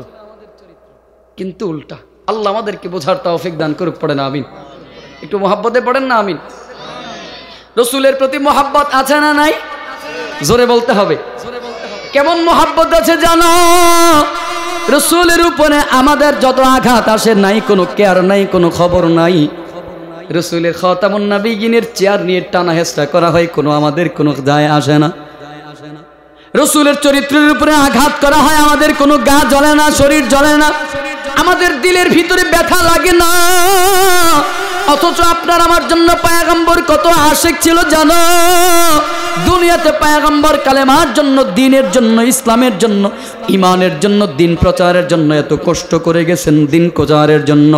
কিন্তু উল্টা। আল্লাহ আমাদেরকে বোঝার তৌফিক দান করুক, পড়েন আমিন। একটু মোহাব্বতে পড়েন না আমিন। রসুলের প্রতি মোহাব্বত আছে না নাই? জোরে বলতে হবে। কেমন মোহাব্বত আছে জানো? রসুলের উপরে আমাদের যত আঘাত আসে, নাই কোনো কেয়ার, নাই কোনো খবর নাই। রসুলের খাতামুন নবিয়্যিনের চেয়ার নিয়ে টানা হেঁচড়া করা হয়, কোনো আমাদের কোনো যায় আসে না। রসুলের চরিত্রের উপরে আঘাত করা হয়, আমাদের কোনো গা জ্বলে না, শরীর জ্বলে না, আমাদের দিলের ভিতরে ব্যথা লাগে না। অথচ আপনার আমার জন্য পয়গম্বর কত আশিক ছিল জানো? দুনিয়াতে পয়গম্বর কালেমার জন্য, দিনের জন্য, ইসলামের জন্য, ইমানের জন্য, দিন প্রচারের জন্য এত কষ্ট করে গেছেন। দিন প্রচারের জন্য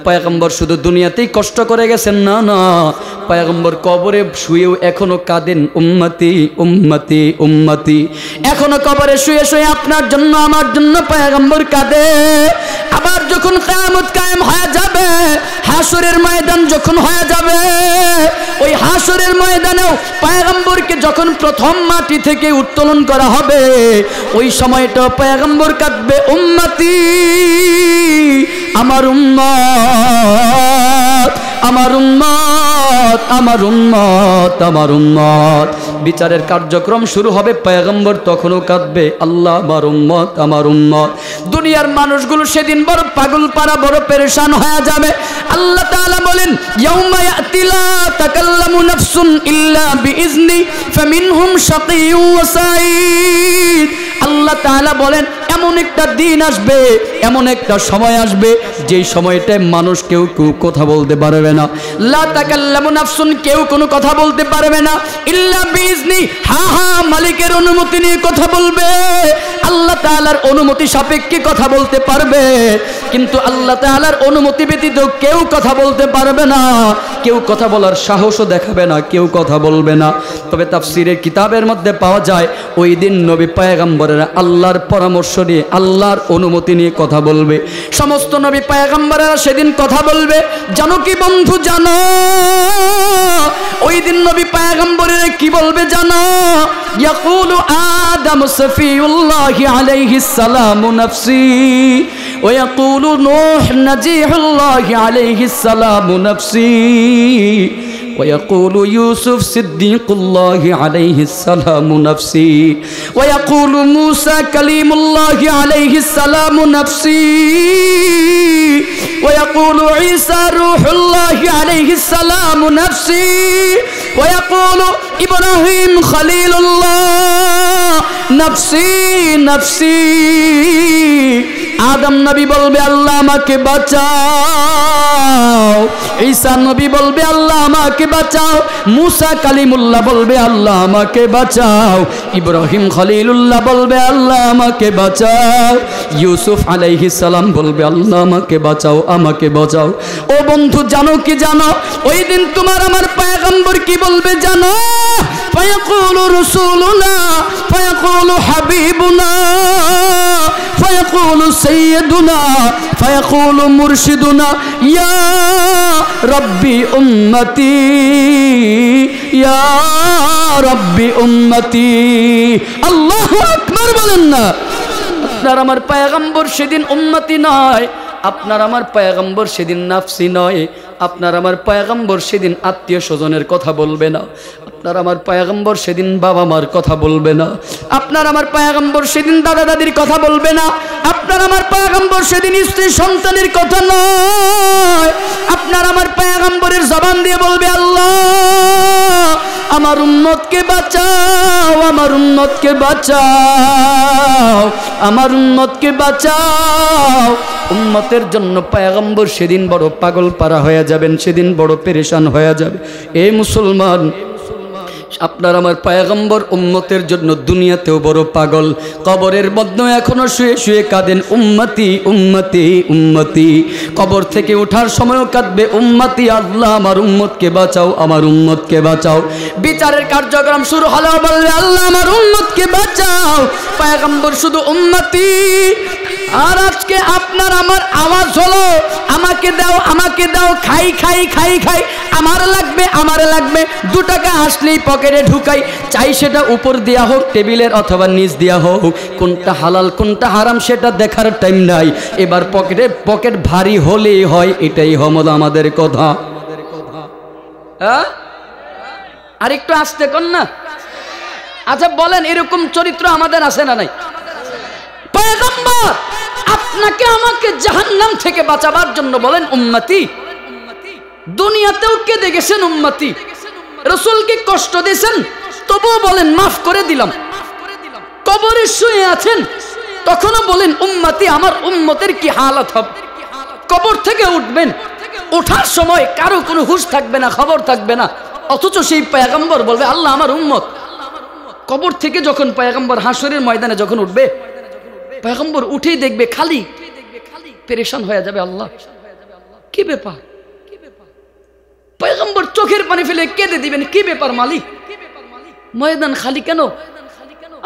পয়গম্বর শুধু দুনিয়াতেই কষ্ট করে গেছেন না, না, পয়গম্বর কবরে শুয়েও এখনো কাঁদেন, উম্মতি উম্মতি উম্মতি। এখনো কবরে শুয়ে শুয়ে আপনার জন্য, আমার জন্য পয়গম্বর কাঁদে। আবার যখন কিয়ামত কায়েম হয়ে যাবে, হাসরের ময়দান যখন হয়ে যাবে, ওই হাসরের ময়দানেও পয়গম্বরকে যখন প্রথম মাটি থেকে উত্তোলন করা হবে, ওই সময়টা পয়গম্বর কাঁদবে, উম্মতি, আমার উম্মত, আমার উম্মত, আমার উম্মত, আমার উম্মত। বিচারের কার্যক্রম শুরু হবে, পয়গম্বর তখনও কাঁদবে, আল্লাহ আমার উম্মত, আমার উম্মত। দুনিয়ার মানুষগুলো সেদিন বড় পাগল পারা, বড় পেরেশান হয়ে যাবে। আল্লাহ তাআলা বলেন, ইয়াউমা ইয়াতি লা তাকাল্লামু নাফসুন ইল্লা বিইজনি ফামিনহুম শাকিয়্যুন ওয়া সাঈদ। আল্লাহ তাআলা বলেন, এমন একটা দিন আসবে, এমন একটা সময় আসবে, যেই সময়টায় মানুষ কেউ কথা বলতে পারবে না। লা তাকাল্লামু নাফসুন, কেউ কোনো কথা বলতে পারবে না, ইল্লা বিইজনি, হ্যাঁ হ্যাঁ মালিকের অনুমতি নিয়ে কথা বলবে, আল্লাহ তাআলার অনুমতি সাপেক্ষে কথা বলতে পারবে। কিন্তু আল্লাহ তাআলার অনুমতি ব্যতীত কেউ কথা বলতে পারবে না, কেউ কথা বলার সাহসও দেখাবে না, কেউ কথা বলবে না। তবে তাফসীরের কিতাবের মধ্যে পাওয়া যায়, ওই দিন নবী পয়গম্বরেরা আল্লাহর পরামর্শ নিয়ে, আল্লাহর অনুমতি নিয়ে কথা বলবে। সমস্ত নবী পয়গম্বরেরা সেদিন কথা বলবে। জানো কি বন্ধু, জানো ওই দিন নবী পয়গম্বরেরা কি বলবে জানো? ইয়াকুলু আদম সফিউল্লাহি আলাইহিস সালামু নাফসি, ওয়া ইয়াকুলু নূহ নাজিহুল্লাহি আলাইহিস সালামু নাফসি, ويقول يوسف صديق الله عليه السلام نفسي، ويقول موسى كليم الله عليه السلام نفسي، ويقول عيسى روح الله عليه السلام نفسي، ويقول إبراهيم خليل الله نفسي نفسي। আদম নবী বলবে, আল্লাহ আমাকে বাঁচাও। ঈসা নবী বলবে, আল্লাহ আমাকে বাঁচাও। মুসা কালিমুল্লাহ বলবে, আল্লাহ আমাকে বাঁচাও। ইব্রাহিম খলিলুল্লাহ বলবে, আল্লাহ আমাকে বাঁচাও। ইউসুফ আলাইহিস সালাম বলবে, আল্লাহ আমাকে বাঁচাও, আমাকে বাঁচাও। ও বন্ধু, জানো কি জানো, ওই দিন তোমার আমার পয়গম্বর কি বলবে জানো? ফায়াকুলু রাসূলুনা, ফায়াকুলু হাবিবুনা, ফায়াকুলু সাইয়্যিদুনা, ফায়াকুলু মুরশিদুনা, ইয়া রাব্বি উম্মতি, ইয়া রাব্বি উম্মতি। আল্লাহু আকবার বলেন না। আপনার আমার পয়গম্বর সেদিন উম্মতি নয়, আপনার আমার পয়গম্বর সেদিন নাফসি নয়, আপনার আমার পয়গম্বর সেদিন আত্মীয় স্বজনের কথা বলবে না, আপনার আমার পয়গম্বর সেদিন বাবা মার কথা বলবে না, আপনার আমার পয়গম্বর সেদিন দাদা দাদির কথা বলবে না, আপনার আমার পয়গম্বর সেদিন স্ত্রী সন্তানের কথা নয়। আপনার আমার পয়গম্বরের জবান দিয়ে বলবে, আল্লাহ আমার উম্মতকে বাঁচাও, আমার উম্মতকে বাঁচাও, আমার উম্মতকে বাঁচাও। উম্মতের জন্য পয়গম্বর সেদিন বড় পাগল পারা হয়ে যাবেন, সেদিন বড় পেরেশান হয়ে যাবে। এ মুসলমান, আপনার আমার পয়গম্বর উম্মতের জন্য দুনিয়াতেও বড় পাগল, কবরের মধ্যে এখনো শুয়ে শুয়ে কাঁদেন, উম্মতি উম্মতি উম্মতি। কবর থেকে ওঠার সময়ও কাঁদবে, উম্মতি, আল্লাহ আমার উম্মতকে বাঁচাও, আমার উম্মতকে বাঁচাও। বিচারের কার্যক্রম শুরু হলেও বলবে, আল্লাহ আমার উম্মতকে বাঁচাও। পয়গম্বর শুধু উম্মতি, আর আজকে আপনার আমার আওয়াজ হলো আমাকে দাও, আমাকে দাও, খাই খাই খাই খাই, আমার লাগবে 2 টাকা আসলেই পকেটে ঢুকাই, চাই সেটা উপর দেয়া হোক টেবিলের অথবা নিচ দেয়া হোক, কোনটা হালাল কোনটা হারাম সেটা দেখার টাইম নাই। এবার পকেট ভারী হলেই হয়, এটাই হলো আমাদের কথা। আর একটু আসতে কর না। আচ্ছা বলেন, এরকম চরিত্র আমাদের আছে না নাই? পয়গম্বর আপনাকে আমাকে জাহান্নাম থেকে বাঁচাবার জন্য বলেন উম্মতি, দুনিয়াতেও কেঁদে গেছেন উম্মতি, রাসূলকে কষ্ট দিয়েছেন তবুও বলেন মাফ করে দিলাম, কবরে শুয়ে আছেন তখনও বলেন উম্মতি আমার উম্মতের কি হালত হবে। কবর থেকে উঠবেন, ওঠার সময় কারো কোনো হুঁশ থাকবে না, খবর থাকবে না, অথচ সেই পয়গম্বর বলবে আল্লাহ আমার উম্মত। কবর থেকে যখন পয়গম্বর হাসরের ময়দানে যখন উঠবে, পয়গম্বর উঠেই দেখবে খালি, পেরেশান হয়ে যাবে, আল্লাহ কি ব্যাপার। পয়গম্বর চোখের পানি ফেলে কেঁদে দিবেন, কি ব্যাপার মালিক, ময়দান খালি কেন,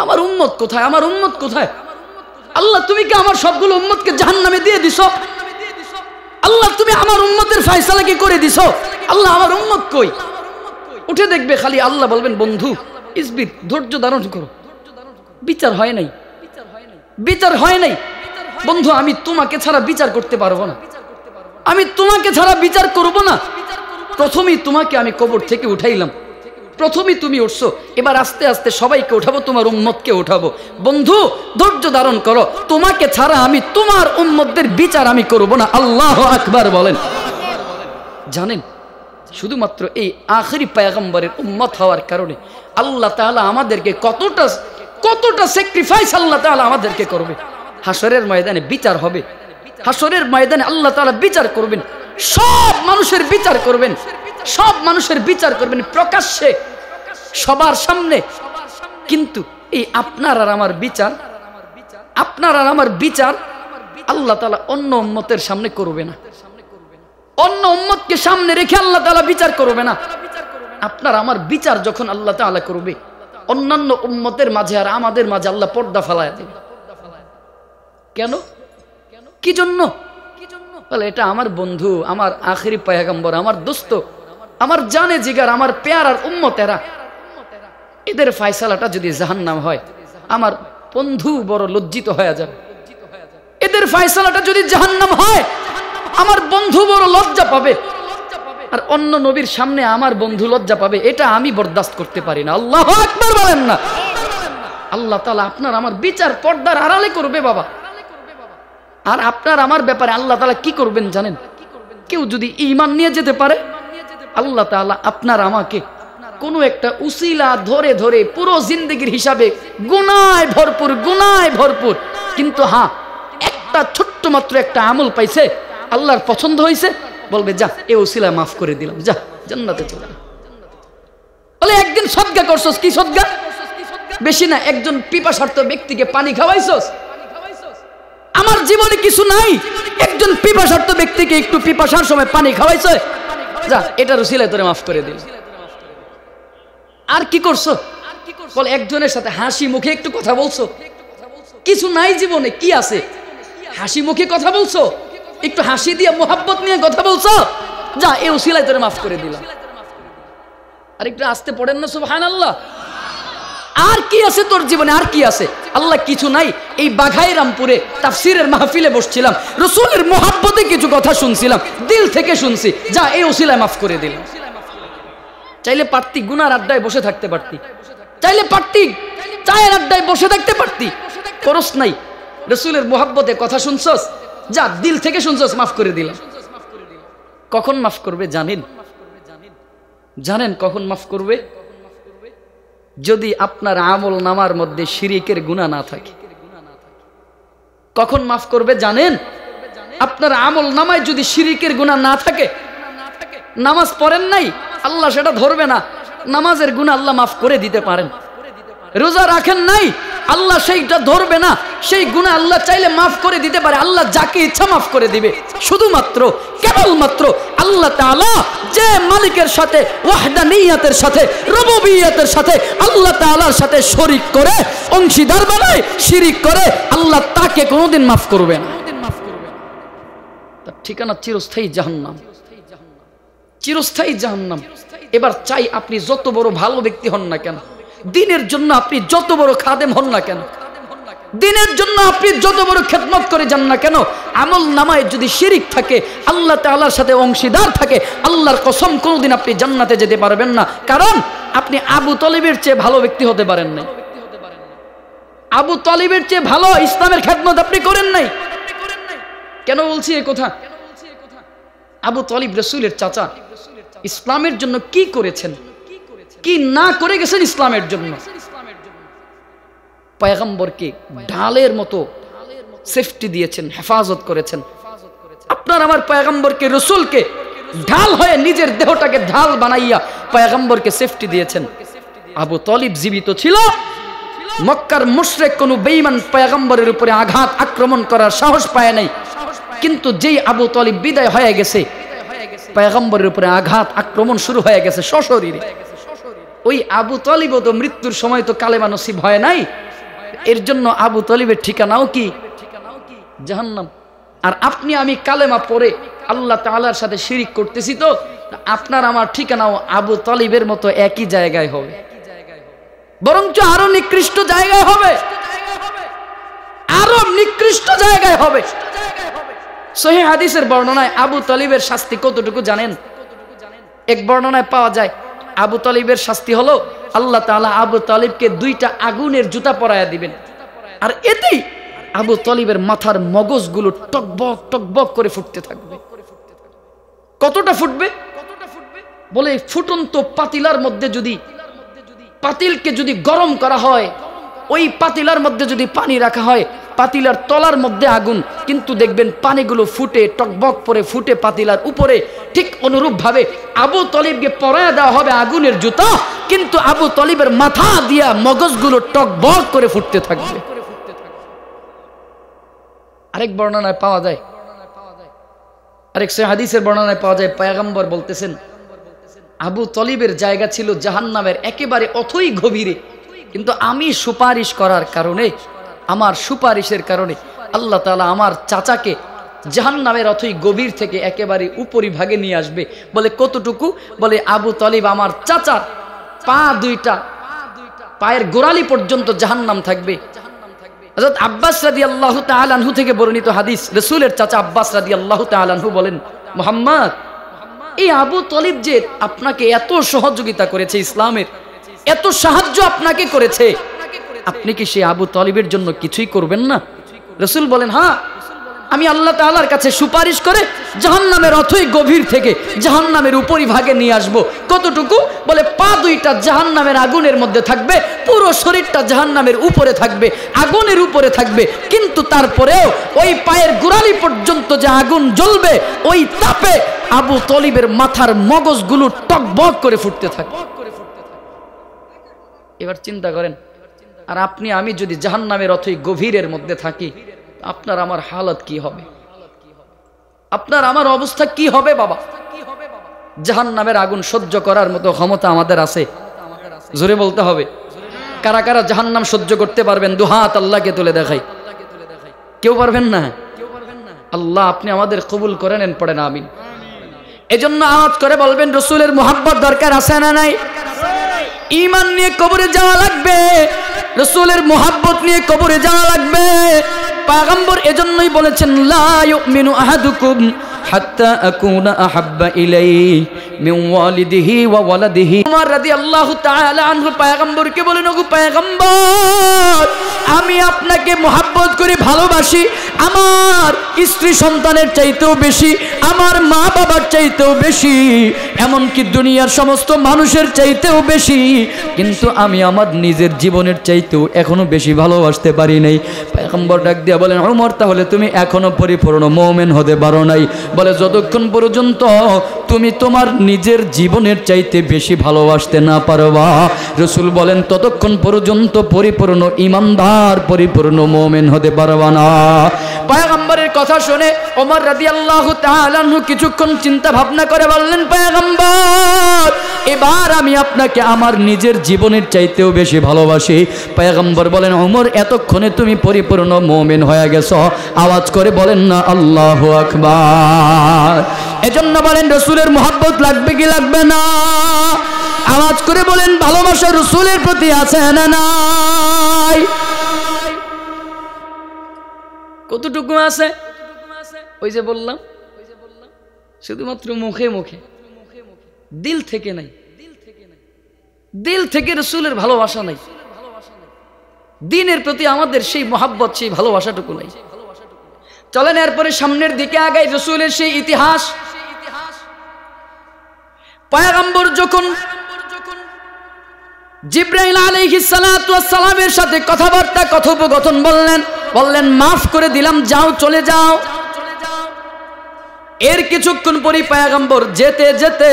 আমার উম্মত কোথায়, আমার উম্মত কোথায়। আল্লাহ তুমি কি আমার সবগুলো উম্মতকে জাহান্নামে দিয়ে দিছো? আল্লাহ তুমি আমার উম্মতের ফয়সালা কি করে দিছো? আল্লাহ আমার উম্মত কই? উঠে দেখবে খালি, আল্লাহ বলবেন বন্ধু ইসবির, ধৈর্য ধারণ করো, বিচার হয় নাই, বিচার হয় নাই বন্ধু, আমি তোমাকে ছাড়া বিচার করতে পারবো না, আমি তোমাকে ছাড়া বিচার করব না। প্রথমেই তোমাকে আমি কবর থেকে উঠাইলাম, প্রথমেই তুমি উঠছো, এবার আস্তে আস্তে সবাইকে উঠাবো, তোমার উম্মতকে উঠাবো। বন্ধু ধৈর্য ধারণ করো, তোমাকে ছাড়া আমি তোমার উম্মতদের বিচার আমি করব না। আল্লাহু আকবার বলেন। জানেন শুধুমাত্র এই আখেরি পয়গম্বরের উম্মত হওয়ার কারণে আল্লাহ তাআলা আমাদেরকে কতটা স্যাক্রিফাইস আল্লাহ তাআলা আমাদেরকে করবে। হাসরের ময়দানে বিচার হবে, হাসরের ময়দানে আল্লাহ তাআলা বিচার করবেন, সব মানুষের বিচার করবেন, সব মানুষের বিচার করবেন প্রকাশ্যে সবার সামনে। কিন্তু এই আপনার আর আমার বিচার, আপনার আর আমার বিচার আল্লাহ তাআলা অন্য উম্মতের সামনে করবে না, অন্য উম্মতকে সামনে রেখে আল্লাহ তাআলা বিচার করবে না। আপনার আমার বিচার যখন আল্লাহ তাআলা করবে, অন্যান্য উম্মতের মাঝে আর আমাদের মাঝে আল্লাহ পর্দা ফেলায় দেবে। কেন, কি জন্য? বলে এটা আমার বন্ধু, আমার আখেরি পয়গম্বর, আমার দোস্ত, আমার জানে জিগার, আমার পেয়ারার উম্মতেরা, এদের ফয়সালাটা যদি জাহান্নাম হয় আমার বন্ধু বড় লজ্জিত হয়ে যাবে। এদের ফয়সালাটা যদি জাহান্নাম হয় আমার বন্ধু বড় লজ্জা পাবে, আর অন্য নবীর সামনে আমার বন্ধু লজ্জা পাবে, এটা আমি বরদাস্ত করতে পারি না। আল্লাহু আকবার বলেন না। আল্লাহ তাআলা আপনার আমার বিচার পর্দার আড়ালে করবে বাবা। আর আপনার আমার ব্যাপারে আল্লাহ তাআলা কি করবেন জানেন? কেউ যদি ঈমান নিয়ে যেতে পারে, আল্লাহ তাআলা আপনার আমাকে কোনো একটা উসিলা ধরে ধরে পুরো জিন্দেগির হিসাবে গুনায় ভরপুর, কিন্তু হ্যাঁ একটা ছোট্ট মাত্র একটা আমল পাইছে, আল্লাহর পছন্দ হয়েছে, বলবে যা এই উসিলা মাফ করে দিলাম, যা জান্নাতে চলে যা। বলে একদিন সদকা করছস, কি সদকা? বেশি না, একজন পিপাসার্ত ব্যক্তিকে পানি খাওয়াইছস। আমার জীবনে কিছু নাই, একজন পিপাসার্ত ব্যক্তিকে একটু পিপাসার সময় পানি খাওয়াইছ, যা এটার উসিলায় তোরে মাফ করে দিল। আর কি করছো? বলে একজনের সাথে হাসি মুখে একটু কথা বলছো, কিছু নাই জীবনে, কি আছে? হাসি মুখে কথা বলছো, একটু হাসি দিয়ে মোহাব্বত নিয়ে কথা বলছো, যা এই উসিলায় তোরে মাফ করে দিলাম। আর একটু আসতে পড়েন না সুবহানাল্লাহ। আর কি আছে তোর জীবনে, আর কি আছে? আল্লাহ কিছু নাই। এই বাঘাইরামপুরে তাফসীরের মাহফিলে বসছিলাম, রাসূলের মোহাব্বতে কিছু কথা শুনছিলাম, দিল থেকে শুনছি, যা এই উসিলায় মাফ করে দিলাম। চাইলে পারতি গুনার আড্ডায় বসে থাকতে পারতি, চাইলে পারতি চায়ের আড্ডায় বসে থাকতে পারতি, করস নাই। রাসূলের মোহাব্বতে কথা শুনছস, যা দিল থেকে শুনছস, মাফ করে দিলাম। কখন মাফ করবে জানেন? জানেন কখন মাফ করবে? যদি আপনার আমল নামার মধ্যে শিরিকের গুনাহ না থাকে। কখন মাফ করবে জানেন? আপনার আমল নামায় যদি শিরিকের গুনাহ না থাকে, নামাজ পড়েন নাই, আল্লাহ সেটা ধরবে না, নামাজের গুনাহ আল্লাহ মাফ করে দিতে পারেন। রোজা রাখেন নাই, আল্লাহ সেইটা ধরবে না, সেই গুনাহ আল্লাহ চাইলে মাফ করে দিতে পারে। আল্লাহ যাকে ইচ্ছা মাফ করে দিবে, শুধুমাত্র কেবলমাত্র আল্লাহ তাআলা যে মালিকের সাথে ওয়াহদানিয়াতের সাথে রুবুবিয়তের সাথে আল্লাহ তাআলার সাথে শরীক করে অংশীদার বানায় শিরিক করে আল্লাহ তাকে কোনোদিন মাফ করবে না। তার ঠিকানা চিরস্থায়ী জাহান্নাম, চিরস্থায়ী জাহান্নাম। এবার চাই আপনি যত বড় ভালো ব্যক্তি হন না কেন, দ্বীনের জন্য আপনি যত বড় খাদেম হন না কেন, দ্বীনের জন্য আপনি যত বড় খেদমত করে যান না কেন, আমল নামায় যদি শিরিক থাকে, আল্লাহ তাআলার সাথে অংশীদার থাকে, আল্লাহর কসম কোনোদিন আপনি জান্নাতে যেতে পারবেন না। কারণ আপনি আবু তালিবের চেয়ে ভালো ব্যক্তি হতে পারেন নাই। আবু তালিবের চেয়ে ভালো ইসলামের খেদমত আপনি করেন নাই। কেন বলছি এই কথা? আবু তালিব রাসূলের চাচা, ইসলামের জন্য কি করেছেন, কি না করে গেছেন ইসলামের জন্য। পয়গম্বরকে ঢালের মতো সেফটি দিয়েছেন, হেফাজত করেছেন। আপনার আমার পয়গম্বরকে, রসুলকে ঢাল হয়ে নিজের দেহটাকে ঢাল বানাইয়া পয়গম্বরকে সেফটি দিয়েছেন। আবু তালিব জীবিত ছিল, মক্কার মুশরিক কোন বেঈমান পয়গম্বরের উপরে আঘাত আক্রমণ করার সাহস পায় নাই। কিন্তু যেই আবু তালিব বিদায় হয়ে গেছে, পয়গম্বরের উপরে আঘাত আক্রমণ শুরু হয়ে গেছে সশরীরে। ওই আবু তালিবও তো মৃত্যুর সময় তো কালেমা নসিব হয় নাই। এর জন্য আবু তালিবের ঠিকানাও কি? জাহান্নাম। আর আপনি আমি কালেমা পড়ে আল্লাহ তাআলার সাথে শিরিক করতেছি, তো আপনার আমার ঠিকানাও আবু তালিবের মতো একই জায়গায় হবে, বরঞ্চ আরো নিকৃষ্ট জায়গায় হবে, আরো নিকৃষ্ট জায়গায় হবে। সহিহ হাদিসের বর্ণনায় আবু তালিবের শাস্তি কতটুকু জানেন? এক বর্ণনায় পাওয়া যায় আবু তালিবের শাস্তি হলো আল্লাহ তাআলা আবু তালিবকে 2টা আগুনের জুতা পরায়া দিবেন, আর এতেই আবু তালিবের মাথার মগজগুলো টকবক টকবক করে ফুটতে থাকবে। কতটা ফুটবে? বলে ফুটন্ত পাতিলার মধ্যে যদি পাতিলকে যদি গরম করা হয়, ওই পাতিলার মধ্যে যদি পানি রাখা হয়, পাতিলার তলার মধ্যে আগুন, কিন্তু দেখবেন পানিগুলো ফুটে টকবক করে ফুটে পাতিলার উপরে। ঠিক অনুরূপ ভাবে আবু তালিবকে পরায়া দেওয়া হবে আগুনের জুতা, কিন্তু আবু তালিবের মাথা দিয়া মগজগুলো টকবক করে ফুটতে থাকবে। আরেক বর্ণনায় পাওয়া যায়, আরেক হাদিসের বর্ণনায় পাওয়া যায়, পয়গম্বর বলতেছেন আবু তালিবের জায়গা ছিল জাহান্নামের একেবারে অথই গভীরে, কিন্তু আমি সুপারিশ করার কারণে, আমার সুপারিশের কারণে আল্লাহ তাআলা আমার চাচাকে জাহান্নামের অথই গভীর থেকে একেবারে উপরিভাগে নিয়ে আসবে। বলে কতটুকু? বলে আবু তালিব আমার চাচার পা 2টা পায়ের গোড়ালি পর্যন্ত জাহান্নাম থাকবে। হযরত আব্বাস রাদিয়াল্লাহু তাআলা আনহু থেকে বর্ণিত হাদিস, রাসূলের চাচা আব্বাস রাদিয়াল্লাহু তাআলা আনহু বলেন, মুহাম্মদ, এই আবু তালিব যে আপনাকে এত সহযোগিতা করেছে, ইসলামের এত সাহায্য আপনাকে করেছে, আপনি কি সেই আবু তালিবের জন্য কিছুই করবেন না? রাসূল বলেন, হ্যাঁ, আমি আল্লাহ তাআলার কাছে সুপারিশ করে জাহান্নামের অথই গভীর থেকে জাহান্নামের উপরিভাগে নিয়ে আসব। কতটুকু? বলে পা 2টা জাহান্নামের আগুনের মধ্যে থাকবে, পুরো শরীরটা জাহান্নামের উপরে থাকবে, আগুনের উপরে থাকবে, কিন্তু তারপরেও ওই পায়ের গোড়ালি পর্যন্ত যে আগুন জ্বলবে, ওই তাপে আবু তালিবের মাথার মগজগুলো টকবক করে ফুটতে থাকবে। এবার চিন্তা করেন, আর আপনি আমি যদি জাহান্নামের অথই গভীরের মধ্যে থাকি, আপনার আমার হালত কি হবে? আপনার আমার অবস্থা কি হবে বাবা? জাহান্নামের আগুন সহ্য করার মতো ক্ষমতা আমাদের আছে? জোরে বলতে হবে। কারা কারা জাহান্নাম সহ্য করতে পারবেন? 2 হাত আল্লাহকে তুলে দেখাই। কেউ পারবেন না? আল্লাহ আপনি আমাদের কবুল করে নেন, পড়েন আমিন। এজন্য আওয়াজ করে বলবেন, রাসূলের মুহাব্বত দরকার আছে না নাই? ঈমান নিয়ে কবরে যাওয়া লাগবে, রাসূলের মুহাব্বত নিয়ে কবরে যাওয়া লাগবে। পয়গম্বর এজন্যই বলেছেন, লা ইউমিনু আহাদুকুম হাত্তা আকুনা আহাব্বা ইলাইহি মিন ওয়ালিদিহি ওয়া ওয়ালাদিহি। উমর রাদিয়াল্লাহু তাআলা আনহু পয়গম্বরকে বলেন, ওগো পয়গম্বর, আমি আপনাকে মুহাব্বত করি, ভালোবাসি, আমার স্ত্রী সন্তানের চাইতেও বেশি, আমার মা বাবার চাইতেও বেশি, এমনকি দুনিয়ার সমস্ত মানুষের চাইতেও বেশি, কিন্তু আমি আমার নিজের জীবনের চাইতেও এখনো বেশি ভালোবাসতে পারি নাই। পয়গম্বর ডাক দিয়া বলেন, ওমর, তাহলে তুমি এখনো পরিপূর্ণ মুমিন হতে পারো নাই। বলে, যতক্ষণ পর্যন্ত তুমি তোমার নিজের জীবনের চাইতে বেশি ভালোবাসতে না পারবা, রাসূল বলেন, ততক্ষণ পর্যন্ত পরিপূর্ণ ঈমানদার, পরিপূর্ণ মুমিন হতে পারবা না। পয়গম্বরের কথা শুনে ওমর রাদিয়াল্লাহু তাআলা আনহু কিছুক্ষণ চিন্তা ভাবনা করে বললেন, পয়গম্বর এবার আমি আপনাকে আমার নিজের জীবনের চাইতেও বেশি ভালোবাসি। পয়গম্বর বলেন, ওমর এতক্ষণে তুমি পরিপূর্ণ মুমিন হয়ে গেছো, আওয়াজ করে বলেন না আল্লাহু আকবার। এজন্য বলেন রাসূলের মহব্বত লাগবে কি লাগবে না? আওয়াজ করে বলেন ভালোবাসা রাসূলের প্রতি আছে না নাই? কতটুকু আছে? ওই যে বললাম শুধুমাত্র মুখে মুখে, দিল থেকে নাই। দিল থেকে রাসূলের ভালোবাসা নাই, দ্বীনের প্রতি আমাদের সেই মহব্বত, সেই ভালোবাসাটুকু নাই। চলেন এরপরে সামনের দিকে আগাই। রাসূলের সেই ইতিহাস। পয়গম্বর যখন জিবরাইল আলাইহিস সালাতু ওয়াস সালামের সাথে কথাবার্তা কথোপকথন বললেন মাফ করে দিলাম, যাও চলে যাও। এর কিছুক্ষণ পরে পয়গম্বর যেতে যেতে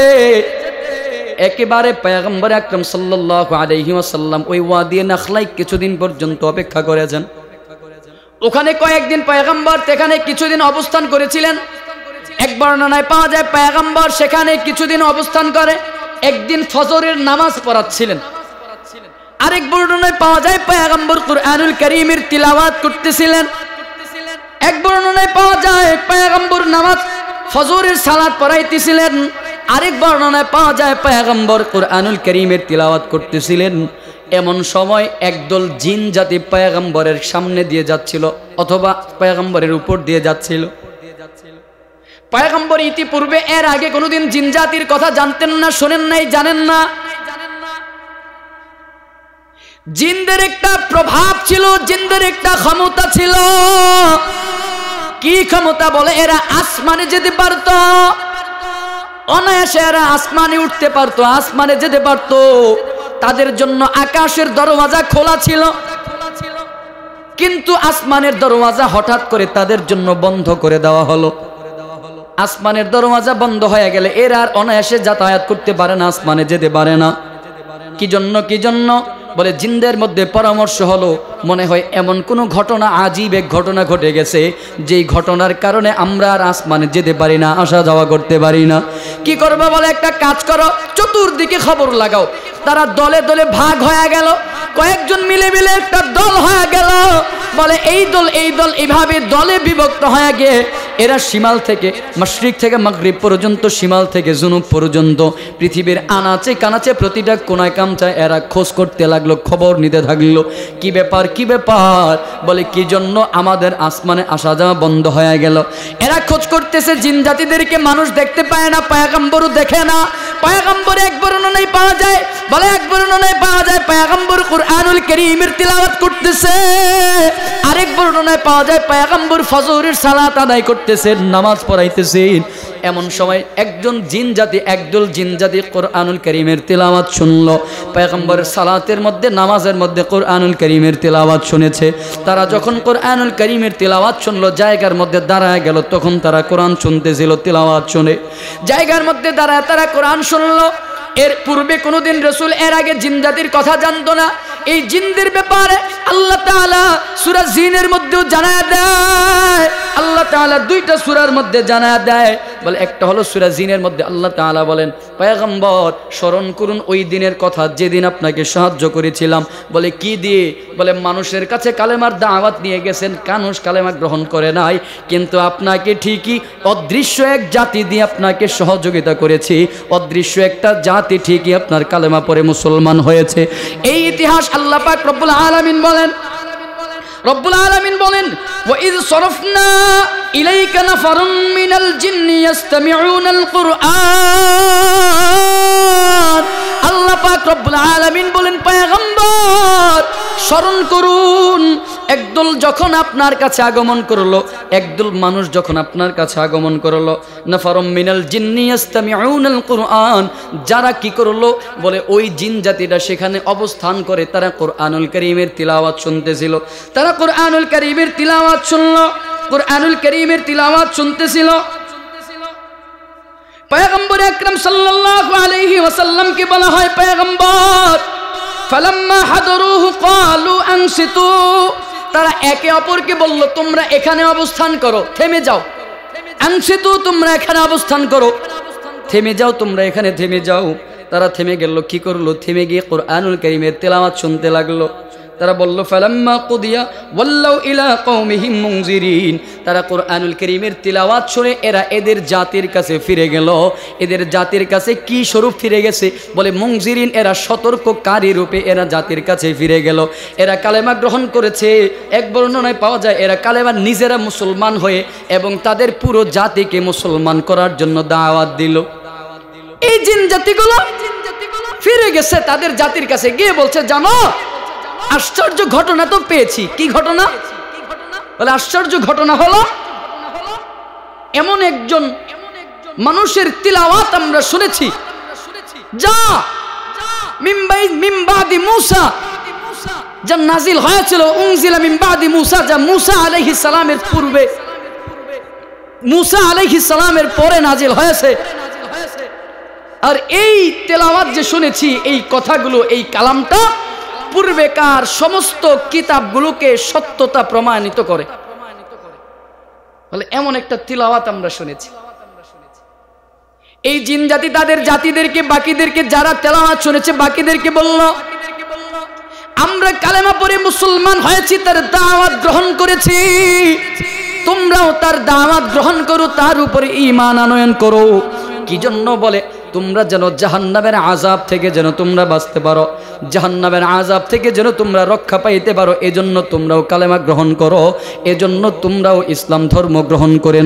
একেবারে পয়গম্বর আকরাম সাল্লাল্লাহু আলাইহি ওয়াসাল্লাম ওই ওয়াদি নাখলাই কিছুদিন পর্যন্ত অপেক্ষা করেছেন। ওখানে কয়েকদিন পয়গম্বর সেখানে কিছুদিন অবস্থান করেছিলেন। এক বর্ণনায় পাওয়া যায় পয়গম্বর সেখানে কিছুদিন অবস্থান করে একদিন ফজরের নামাজ পড়াচ্ছিলেন। আরেক বর্ণনায় পাওয়া যায় পয়গম্বর কুরআনুল কারীমের তিলাওয়াত করতেছিলেন। এক বর্ণনায় পাওয়া যায় পয়গম্বর নামাজ ফজরের সালাত পড়াইতেছিলেন। আরেক বর্ণনায় পাওয়া যায় পয়গম্বর কুরআনুল কারীমের তিলাওয়াত করতেছিলেন। এমন সময় একদল জিন জাতি পয়গম্বরের সামনে দিয়ে যাচ্ছিল অথবা পয়গম্বরের উপর দিয়ে যাচ্ছিল। পয়গম্বর ইতিপূর্বে এর আগে কোনোদিন জিন জাতির কথা জানতেন না, শোনেন নাই, জানেন না। জিনদের একটা প্রভাব ছিল, জিনদের একটা ক্ষমতা ছিল। কি ক্ষমতা? বলে এরা আসমানে যেতে পারত, অনায়াসে এরা আসমানে উঠতে পারত, আসমানে যেতে পারত। তাদের জন্য আকাশের দরওয়াজা খোলা ছিল, কিন্তু আসমানের দরওয়াজা হঠাৎ করে তাদের জন্য বন্ধ করে দেওয়া হলো। আসমানের দরওয়াজা বন্ধ হয়ে গেলে এরা আর অনায়াসে যাতায়াত করতে পারে না, আসমানে যেতে পারে না। কি জন্য? বলে জিনদের মধ্যে পরামর্শ হলো, মনে হয় এমন কোনো ঘটনা, আজীব এক ঘটনা ঘটে গেছে, যেই ঘটনার কারণে আমরা আর আসমানে যেতে পারি না, আসা যাওয়া করতে পারি না। কি করবো? বলে একটা কাজ করো, চতুর্দিকে খবর লাগাও। তারা দলে দলে ভাগ হয়ে গেল, কয়েকজন মিলে মিলে একটা দল হয়ে গেল। বলে এই দল এইভাবে দলে বিভক্ত হয়ে গিয়ে এরা শিমাল থেকে মাশরিক থেকে মাগরিব পর্যন্ত, শিমাল থেকে জুনুব পর্যন্ত পৃথিবীর আনাচে কানাচে প্রতিটা কোনায় কামচায় এরা খোঁজ করতে লাগলো, খবর নিতে থাকলো। কি ব্যাপার? বলে কি জন্য আমাদের আসমানে আসা যাওয়া বন্ধ হয়ে গেল? এরা খোঁজ করতেছে জিন জাতিদেরকে, মানুষ দেখতে পায় না, পয়গম্বরও দেখে না। পয়গম্বর এক বর্ণনায় পাওয়া যায়, বলে এক বর্ণনায় পাওয়া যায় পয়গম্বর কুরআনুল কারীমের তিলাওয়াত করতেছে। আরেক বর্ণনায় পাওয়া যায় পয়গম্বর ফজরের সালাত আদায় করতেছেন, নামাজ পড়াইতেছেন। এমন সময় একদল জিন জাতি কুরআনুল কারীমের তিলাওয়াত শুনলো। পয়গম্বরের সালাতের মধ্যে, নামাজের মধ্যে কুরআনুল কারীমের তিলাওয়াত শুনেছে। তারা যখন কুরআনুল কারীমের তিলাওয়াত শুনলো, জায়গার মধ্যে দাঁড়ায় গেল। তখন তারা কোরআন শুনতেছিল, তিলাওয়াত শুনে জায়গার মধ্যে দাঁড়ায় তারা কোরআন শুনলো। এর পূর্বে কোনোদিন রাসূল এর আগে জিন জাতির কথা জানতো না। এই জিনদের ব্যাপারে আল্লাহ তাআলা সূরা জিনের মধ্যেও জানায় দেয়। আল্লাহ তাআলা দুইটা সূরার মধ্যে জানায় দেয়। বলে একটা হলো সূরা জিনের মধ্যে আল্লাহ তাআলা বলেন, পয়গম্বর স্মরণ করুন ওই দিনের কথা যেদিন আপনাকে সাহায্য করেছিলাম। বলে কি দিয়ে? বলে মানুষের কাছে কালেমার দাওয়াত নিয়ে গেছেন, মানুষ কালেমা গ্রহণ করে নাই, কিন্তু আপনাকে ঠিকই অদৃশ্য এক জাতি দিয়ে আপনাকে সহযোগিতা করেছি। অদৃশ্য একটা জাতি ঠিকই আপনার কালেমা পড়ে মুসলমান হয়েছে। এই ইতিহাস আল্লাহ পাক রব্বুল আলামিন বলেন, وَإِذْ صَرَفْنَا إِلَيْكَ نَفَرٌ مِّنَ الْجِنِّ يَسْتَمِعُونَ الْقُرْآنَ। আল্লাহ পাক রব্বুল আলামিন বলেন, পয়গম্বর স্মরণ করুন, একদল যখন আপনার কাছে আগমন করলো, একদল মানুষ যখন আপনার কাছে আগমন করলো, নাফারুম মিনাল জিন্নি ইয়াস্তামিউনাল কুরআন, যারা কি করলো? বলে ওই জিন জাতিটা সেখানে অবস্থান করে তারা কুরআনুল কারীমের তিলাওয়াত শুনতেছিল। তারা কুরআনুল কারীমের তিলাওয়াত শুনলো, কুরআনুল কারীমের তিলাওয়াত শুনতেছিল। পয়গম্বর আকরাম সাল্লাল্লাহু আলাইহি ওয়াসাল্লাম কে বলা হয়, পয়গম্বর ফালাম্মা হাদরুহু ক্বালু আনসিতু, তারা একে অপরকে বলল, তোমরা এখানে অবস্থান করো, থেমে যাও। আনসিতু, তোমরা এখানে অবস্থান করো, থেমে যাও, তোমরা এখানে থেমে যাও। তারা থেমে গেল। কি করলো? থেমে গিয়ে কুরআনুল কারীমের তেলাওয়াত শুনতে লাগলো। তারা বলল, ফালাম্মা কুদিয়া ওয়াল্লাউ ইলা কওমিহিম মুনজিরিন। তারা কুরআনুল কারীমের তিলাওয়াত শুনে এরা এদের জাতির কাছে ফিরে গেল। এদের জাতির কাছে কি স্বরূপ ফিরে গেছে? বলে মুনজিরিন, এরা সতর্ককারী রূপে এরা জাতির কাছে ফিরে গেল। এরা কালেমা গ্রহণ করেছে। এক বর্ণনায় পাওয়া যায় এরা কালেমা নিজেরা মুসলমান হয়ে এবং তাদের পুরো জাতিকে মুসলমান করার জন্য দাওয়াত দিল। এই জিন জাতিগুলো ফিরে গেছে তাদের জাতির কাছে, গিয়ে বলছে, জানো আশ্চর্য ঘটনা তো পেয়েছি। কি ঘটনা? বলে আশ্চর্য ঘটনা হলো এমন একজন মানুষের তিলাওয়াত আমরা শুনেছি যা মিম্বাদি মুসা, যা নাজিল হয়েছিল, উনজিলা মিম্বাদি মুসা, যা মুসা আলাইহিস সালামের পূর্বে, মুসা আলাইহিস সালামের পরে নাজিল হয়েছে। আর এই তেলাওয়াত যে শুনেছি, এই কথাগুলো, এই কালামটা পূর্বেকার সমস্ত কিতাবগুলোকে সত্যতা প্রমাণিত করে। বলে এমন একটা তিলাওয়াত আমরা শুনেছি। এই জিন জাতি তাদের জাতিদেরকে, বাকিদেরকে, যারা তেলাওয়াত শুনেছে বাকিদেরকে বলল, আমরা কালেমা পড়ে মুসলমান হয়েছি, তার দাওয়াত গ্রহণ করেছি, তোমরাও তার দাওয়াত গ্রহণ করো, তার উপরে ঈমান আনয়ন করো। কি জন্য? বলে তোমরা যেন জাহান্নামের আযাব থেকে যেন তোমরা বাঁচতে পারো, জাহান্নামের আযাব থেকে যেন তোমরা রক্ষা পাইতে পারো, এজন্য তোমরাও কালেমা গ্রহণ করো, এজন্য তোমরাও ইসলাম ধর্ম গ্রহণ করে